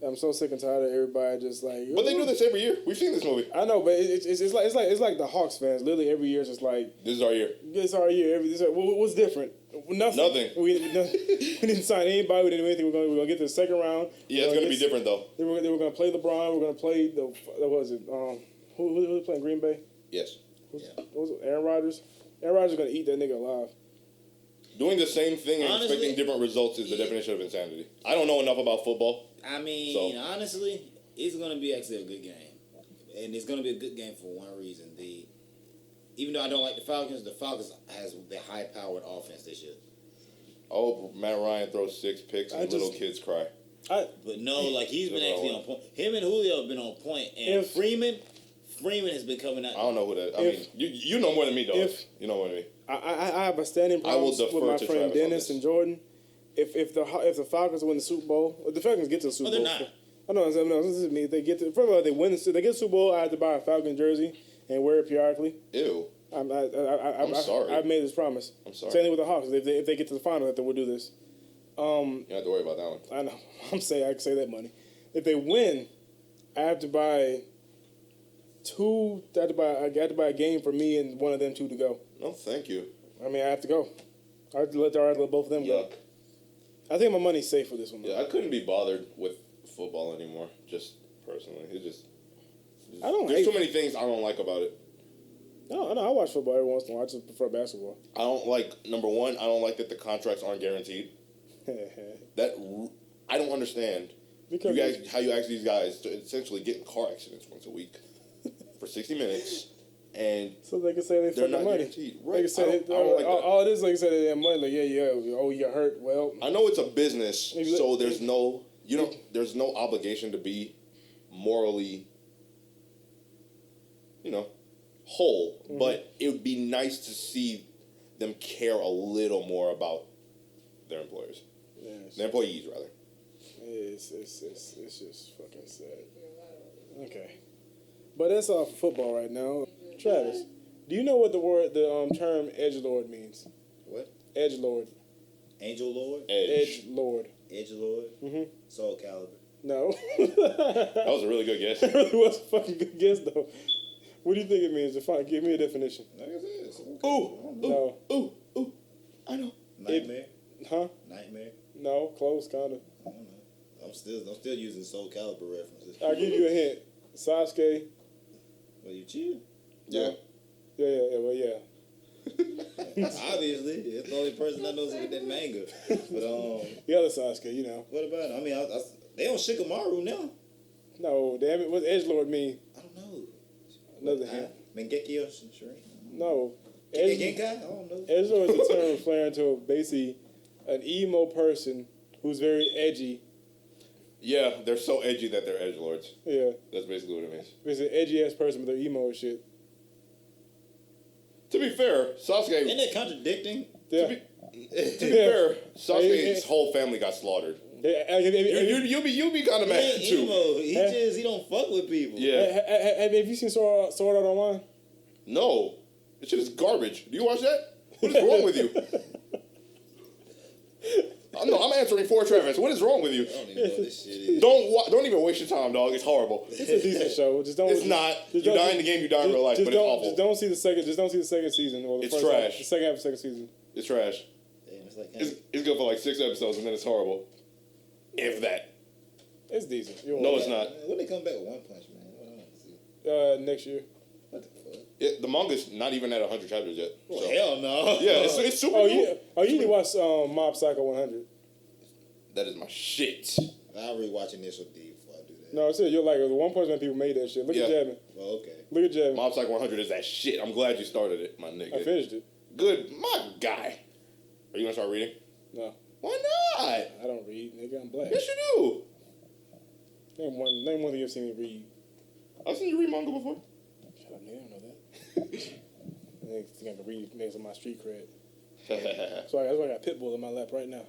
Speaker 1: I'm so sick and tired of everybody just like.
Speaker 2: But they do this every year. We've seen this movie.
Speaker 1: I know, but it's like the Hawks fans. Literally every year, it's just like
Speaker 2: This is our year.
Speaker 1: it's our year. What's different? Nothing.
Speaker 2: Nothing.
Speaker 1: We didn't sign anybody. We didn't do anything. We're gonna get to the second round.
Speaker 2: Yeah, it's
Speaker 1: We're
Speaker 2: gonna be different though.
Speaker 1: They were gonna play LeBron. We're gonna play the what was it? Who was playing Green Bay?
Speaker 2: Yes.
Speaker 1: What was it? Aaron Rodgers. Aaron Rodgers is gonna eat that nigga alive.
Speaker 2: Doing the same thing and
Speaker 3: Honestly-
Speaker 2: expecting different results is the definition of insanity. I don't know enough about football.
Speaker 3: I mean,
Speaker 2: So-
Speaker 3: honestly, it's going to be actually a good game. And it's going to be a good game for one reason. Even though I don't like the Falcons has the high-powered offense this year.
Speaker 2: Oh, Matt Ryan throws 6 picks and little kids cry.
Speaker 3: But no, like he's been
Speaker 2: That's
Speaker 3: actually
Speaker 2: all I
Speaker 3: on point. Him and Julio have been on point. And
Speaker 1: If-
Speaker 3: Freeman has been coming out.
Speaker 2: I don't know who that. I
Speaker 1: If-
Speaker 2: mean, you know more than me, dog.
Speaker 1: if-
Speaker 2: You know more than me.
Speaker 1: I have a standing
Speaker 2: I will
Speaker 1: problem with
Speaker 2: defer
Speaker 1: my
Speaker 2: to
Speaker 1: friend
Speaker 2: Travis on
Speaker 1: Dennis
Speaker 2: this.
Speaker 1: and Jordan. If the Falcons win the Super Bowl, if the Falcons get to the Super
Speaker 3: they're
Speaker 1: Bowl.
Speaker 3: not.
Speaker 1: I know. This is me. They get to. First of all, they win. They get the Super Bowl. I have to buy a Falcon jersey and wear it periodically.
Speaker 2: Ew.
Speaker 1: I'm
Speaker 2: sorry.
Speaker 1: I've made this promise.
Speaker 2: I'm sorry.
Speaker 1: Same thing with the Hawks. If they get to the final, then we'll do this.
Speaker 2: You don't have to worry about that one.
Speaker 1: I know. I'm saying I can save that money. If they win, I have to buy two. I have to buy a game for me and one of them two to go.
Speaker 2: No, thank you.
Speaker 1: I mean, I have to go. I have to let both of them
Speaker 2: Yeah.
Speaker 1: go. I think my money's safe for this one.
Speaker 2: Yeah, I couldn't be bothered with football anymore. Just personally,
Speaker 1: I don't
Speaker 2: There's
Speaker 1: hate
Speaker 2: too many things I don't like about it.
Speaker 1: No, I watch football every once in a while. I just prefer basketball.
Speaker 2: I don't like number one. I don't like that the contracts aren't guaranteed. I don't understand.
Speaker 1: Because
Speaker 2: You guys, how you ask these guys to essentially get in car accidents once a week for 60 minutes, and
Speaker 1: so they can say they
Speaker 2: they're
Speaker 1: fucking
Speaker 2: not
Speaker 1: money.
Speaker 2: guaranteed.
Speaker 1: They
Speaker 2: Right?
Speaker 1: can say
Speaker 2: I don't like that.
Speaker 1: all it is like say they have money. Like yeah. Oh, you're hurt. Well,
Speaker 2: I know it's a business,
Speaker 1: Maybe
Speaker 2: so
Speaker 1: let-
Speaker 2: there's no obligation to be morally, whole.
Speaker 1: Mm-hmm.
Speaker 2: But it would be nice to see them care a little more about their employers,
Speaker 1: yeah,
Speaker 2: their employees rather.
Speaker 1: it's just fucking sad. Okay, but that's all for football right now. Travis, do you know what the term edgelord means?
Speaker 3: What?
Speaker 1: Edgelord.
Speaker 3: Angel Lord?
Speaker 2: Edge.
Speaker 1: Edgelord.
Speaker 3: Edge Lord?
Speaker 1: Mhm.
Speaker 3: Soul Calibur.
Speaker 1: No.
Speaker 2: That was a really good guess.
Speaker 1: It really was a fucking good guess though. What do you think it means? Give me a definition.
Speaker 3: Like I said, it's okay.
Speaker 2: Ooh,
Speaker 1: No.
Speaker 2: I know.
Speaker 3: Nightmare?
Speaker 1: Huh?
Speaker 3: Nightmare?
Speaker 1: No. Close, kinda.
Speaker 3: I don't know. I'm still using Soul Calibur references.
Speaker 1: I'll give you a hint. Sasuke.
Speaker 3: Well, you chill.
Speaker 2: Yeah.
Speaker 1: Well, yeah.
Speaker 3: Obviously, it's the only person that knows with that manga. But
Speaker 1: The other Sasuke, you know.
Speaker 3: what about? I mean, they on Shikamaru now.
Speaker 1: No, damn it. What's edgelord mean?
Speaker 3: I don't know.
Speaker 1: Another hint.
Speaker 3: Mengeki or Shinshuri?
Speaker 1: No.
Speaker 3: Genkai? I don't know.
Speaker 1: Edgelord is a term referring to basically an emo person who's very edgy.
Speaker 2: Yeah, they're so edgy that they're edgelords.
Speaker 1: Yeah.
Speaker 2: That's basically what it means.
Speaker 1: It's an edgy ass person, but they're emo and shit.
Speaker 2: To be fair, Sasuke.
Speaker 3: Isn't that contradicting?
Speaker 1: Yeah.
Speaker 2: To be fair, Sasuke's whole family got slaughtered. You'd be kind of
Speaker 3: He
Speaker 2: mad
Speaker 3: ain't
Speaker 2: too.
Speaker 3: emo. He don't fuck with people.
Speaker 2: Yeah.
Speaker 1: Have you seen Sword Art Online?
Speaker 2: No, this shit is garbage. Do you watch that? What is wrong with you? No, I'm answering for Travis. What is wrong with you?
Speaker 3: I don't even know what this shit is.
Speaker 2: Don't even waste your time, dog. It's horrible.
Speaker 1: It's a decent show. Just don't.
Speaker 2: It's not.
Speaker 1: just
Speaker 2: You
Speaker 1: don't-
Speaker 2: die in the game, you die in real life,
Speaker 1: Just
Speaker 2: but it's
Speaker 1: don't.
Speaker 2: awful.
Speaker 1: Just don't see the second. Just don't see the second season. Or the
Speaker 2: It's
Speaker 1: first
Speaker 2: trash.
Speaker 1: Half, the second half of the second season.
Speaker 2: It's trash.
Speaker 3: Damn, it's like
Speaker 2: It's good for like 6 episodes, and then it's horrible. If that.
Speaker 1: It's decent.
Speaker 2: No, it's not.
Speaker 3: When they come back with One Punch Man, what I want to see.
Speaker 1: Next year.
Speaker 3: What the fuck?
Speaker 2: The manga's not even at 100 chapters yet.
Speaker 3: Well,
Speaker 2: So.
Speaker 3: hell no.
Speaker 2: Yeah, it's super
Speaker 1: Oh
Speaker 2: cool.
Speaker 1: yeah. Oh, you need to watch Mob Psycho 100.
Speaker 2: That is my shit.
Speaker 3: I'll rewatch Initial D before I do that.
Speaker 1: No, it's it. You're like the One Punch Man people made that shit. Look
Speaker 2: Yeah.
Speaker 1: at Jasmine.
Speaker 3: Well, okay.
Speaker 1: Look at Jasmine.
Speaker 2: Mob Psycho 100 is that shit. I'm glad you started it, my nigga.
Speaker 1: I finished it.
Speaker 2: Good, my guy. Are you gonna start reading?
Speaker 1: No,
Speaker 2: Why not?
Speaker 1: I don't read. Nigga, I'm black.
Speaker 2: Yes, you do.
Speaker 1: Name one thing you've seen me read.
Speaker 2: I've seen you read manga before.
Speaker 1: Shut up, nigga. I don't know that. Niggas think I can read niggas on my street cred. That's why I got Pitbull in my lap right now.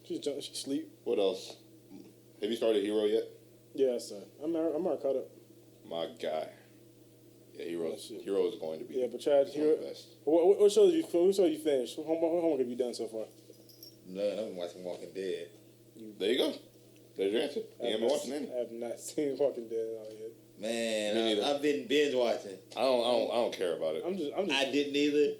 Speaker 1: She sleep.
Speaker 2: What else? Have you started Hero yet?
Speaker 1: Yeah, son. I'm already caught up.
Speaker 2: My guy. Yeah, Hero is going to be.
Speaker 1: Yeah, but Chad,
Speaker 2: one of the best.
Speaker 1: what shows you finished? What homework have you done so far?
Speaker 3: None. I've been watching Walking Dead.
Speaker 2: There you go. There's your answer. You haven't been watching any.
Speaker 1: I have not seen Walking Dead at all yet.
Speaker 2: Me
Speaker 3: Man,
Speaker 2: neither.
Speaker 3: I've been binge watching.
Speaker 2: I don't care about it.
Speaker 1: I'm just.
Speaker 3: I didn't either,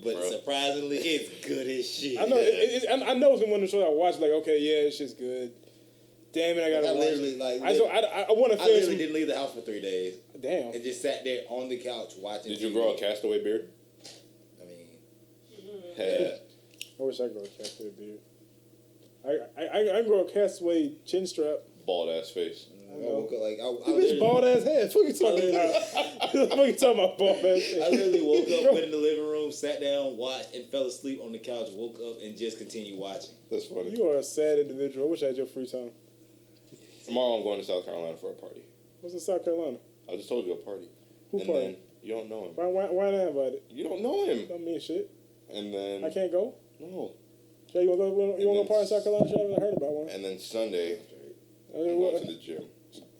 Speaker 3: but
Speaker 2: Bro.
Speaker 3: surprisingly, it's good as shit.
Speaker 1: I know. I know it's one of the shows I watch. Like, okay, yeah, it's just good. Damn it, I gotta
Speaker 3: I
Speaker 1: watch.
Speaker 3: literally, like,
Speaker 1: I want to
Speaker 3: I
Speaker 1: finish.
Speaker 3: literally didn't leave the house for 3 days
Speaker 1: Damn.
Speaker 3: and just sat there on the couch watching.
Speaker 2: Did you
Speaker 3: TV.
Speaker 2: grow a castaway beard?
Speaker 3: I mean,
Speaker 2: Yeah.
Speaker 1: I wish I could grow a castaway beard. I grow a castaway chin strap.
Speaker 2: Bald ass face.
Speaker 3: I woke up like I
Speaker 1: Bitch,
Speaker 3: literally,
Speaker 1: bald ass head. What you talking about? What you talking about, bald ass
Speaker 3: I
Speaker 1: head?
Speaker 3: literally woke up, went in the living room, sat down, watched, and fell asleep on the couch. Woke up and just continued watching.
Speaker 2: That's funny.
Speaker 1: You are a sad individual. I wish I had your free time.
Speaker 2: Tomorrow I'm going to South Carolina for a party.
Speaker 1: What's in South Carolina?
Speaker 2: I just told you a party.
Speaker 1: Who
Speaker 2: and
Speaker 1: party?
Speaker 2: then you don't know him.
Speaker 1: Why not invited?
Speaker 2: You don't know him.
Speaker 1: Don't mean shit.
Speaker 2: And then
Speaker 1: I can't go.
Speaker 2: no.
Speaker 1: Jay, you wanna go? You wanna go party in South Carolina? I haven't heard about one.
Speaker 2: And then Sunday
Speaker 1: I
Speaker 2: I'm
Speaker 1: mean,
Speaker 2: going
Speaker 1: what-
Speaker 2: to the gym.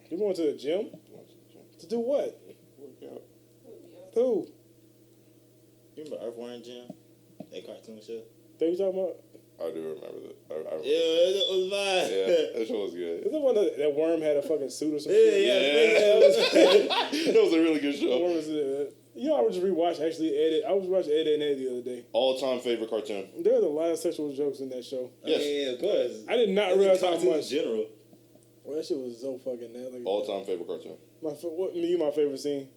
Speaker 1: You going to the gym?
Speaker 2: Going to the gym.
Speaker 1: To do what?
Speaker 2: Work out.
Speaker 1: Who?
Speaker 3: You remember Earthworm Jim? That cartoon show?
Speaker 1: That you talking about?
Speaker 2: I do remember that. I remember.
Speaker 3: Yeah, that was mine.
Speaker 2: Yeah, that show was good.
Speaker 1: Is it one that worm had a fucking suit or some
Speaker 3: Yeah,
Speaker 1: shit?
Speaker 3: yeah.
Speaker 2: That was a really good
Speaker 1: What
Speaker 2: show.
Speaker 1: was it? You know, I was just rewatching actually Ed. I was watching Ed and Ed the other day.
Speaker 2: All-time favorite cartoon.
Speaker 1: There was a lot of sexual jokes in that show.
Speaker 2: Yes.
Speaker 3: Yeah, of course.
Speaker 1: I did not realize how
Speaker 3: Cartoons in
Speaker 1: much.
Speaker 3: general.
Speaker 1: Well, that shit was so fucking nasty.
Speaker 2: All-time favorite cartoon.
Speaker 1: My favorite scene.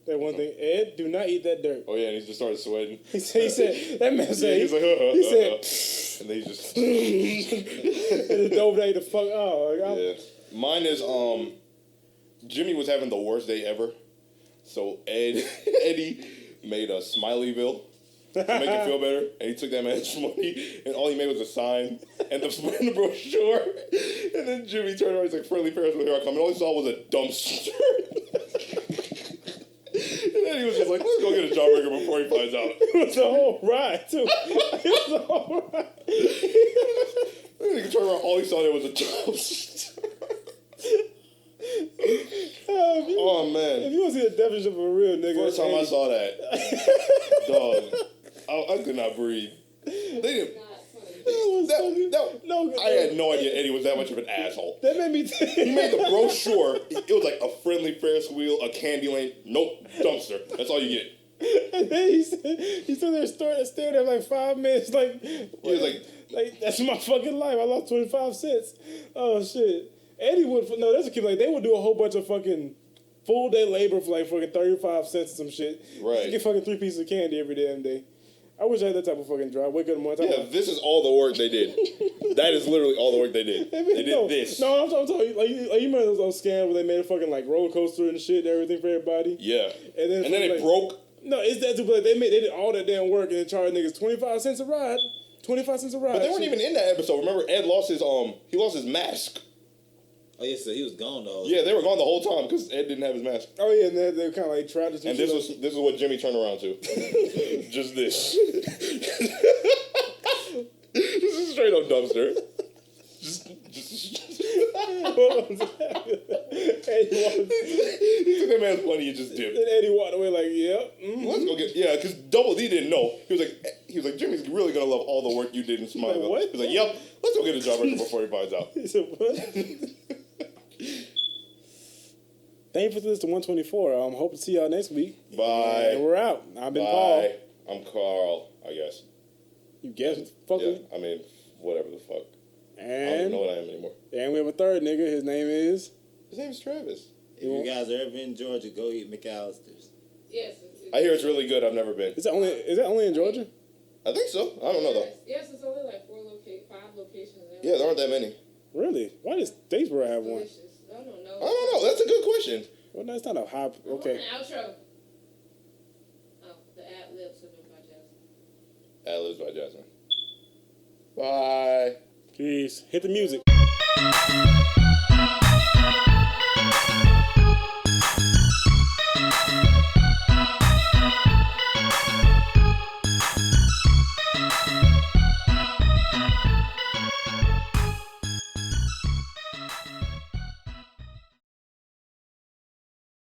Speaker 1: That one thing. Ed, do not eat that dirt.
Speaker 2: Oh yeah, and he just started sweating.
Speaker 1: He said that man
Speaker 2: Yeah,
Speaker 1: said,
Speaker 2: he's like,
Speaker 1: he said,
Speaker 2: and then he just.
Speaker 1: and the dove day the fuck out. Like,
Speaker 2: Yeah. Mine is Jimmy was having the worst day ever, so Eddie made a Smileyville to make him feel better, and he took that man's money, and all he made was a sign and the brochure, and then Jimmy turned around, he's like, "Friendly parents will hear I come," and all he saw was a dumpster. And then he was just like, "Let's go get a jawbreaker before he finds out."
Speaker 1: It was a whole ride too. It was a whole ride.
Speaker 2: And he turned around, all he saw there was a dumpster. Oh
Speaker 1: If
Speaker 2: man!
Speaker 1: you want to see the definition of a real nigga,
Speaker 2: First time I
Speaker 1: Eddie.
Speaker 2: saw that, dog, I could not breathe. They didn't. I had no idea Eddie was that much of an asshole.
Speaker 1: That made me
Speaker 2: He made the brochure. It was like a friendly Ferris wheel, a candy lane. Nope, dumpster. That's all you get.
Speaker 1: And then he stood there staring at like 5 minutes, like
Speaker 2: He was like,
Speaker 1: that's my fucking life. I lost 25 cents. Oh shit. Eddie would that's a kid like they would do a whole bunch of fucking full day labor for like fucking 35 cents or some shit.
Speaker 2: Right.
Speaker 1: Just get fucking 3 pieces of candy every damn day. I wish I had that type of fucking drive. Wake up in the morning.
Speaker 2: yeah, this is all the work they did. That is literally all the work they did. They did this.
Speaker 1: No, I'm talking like you remember those scams where they made a fucking like roller coaster and shit and everything for everybody?
Speaker 2: Yeah.
Speaker 1: And then
Speaker 2: it
Speaker 1: like,
Speaker 2: broke.
Speaker 1: No, it's that too, but like, they did all that damn work and they charged niggas 25 cents a ride. 25 cents a ride.
Speaker 2: But they weren't even in that episode. Remember, Ed lost his mask.
Speaker 3: Oh yeah, so he was gone though.
Speaker 2: Yeah, they were gone the whole time because Ed didn't have his mask.
Speaker 1: Oh yeah, and they kind of like trapped us.
Speaker 2: And this is what Jimmy turned around to. Just this. This is straight up dumpster. Just. He took that man's money and just dipped.
Speaker 1: And Eddie walked away like, yep.
Speaker 2: Let's go get because Double D didn't know. He was like Jimmy's really gonna love all the work you did in Smile.
Speaker 1: Like, what?
Speaker 2: He was like, yep. Let's go get a job record before he finds out.
Speaker 1: He said, what? Thank you for this to 124. Hope to see y'all next week.
Speaker 2: Bye.
Speaker 1: And we're out. I've been
Speaker 2: Bye.
Speaker 1: Paul.
Speaker 2: I'm Carl. I guess.
Speaker 1: You guess? Fuck
Speaker 2: Yeah.
Speaker 1: me.
Speaker 2: I mean, whatever the fuck. I don't
Speaker 1: And
Speaker 2: know what I am anymore.
Speaker 1: we have a third nigga. His name is.
Speaker 2: His name is Travis.
Speaker 3: If you guys are ever in Georgia, go eat McAllister's.
Speaker 4: Yes.
Speaker 2: I hear it's really good. I've never been.
Speaker 1: Is that only in Georgia?
Speaker 2: I think so. I don't know though.
Speaker 4: Yes, it's only like 5 locations.
Speaker 2: Yeah, there aren't that many.
Speaker 1: Really? Why does Statesboro have one?
Speaker 4: Delicious. I don't know.
Speaker 2: I don't know. That's a good question.
Speaker 1: Well, that's not a high.
Speaker 4: I want
Speaker 1: Okay.
Speaker 4: an outro. Oh, the ad-libs have been by Jasmine.
Speaker 2: Ad-libs by Jasmine. Bye.
Speaker 1: Peace. Hit the music.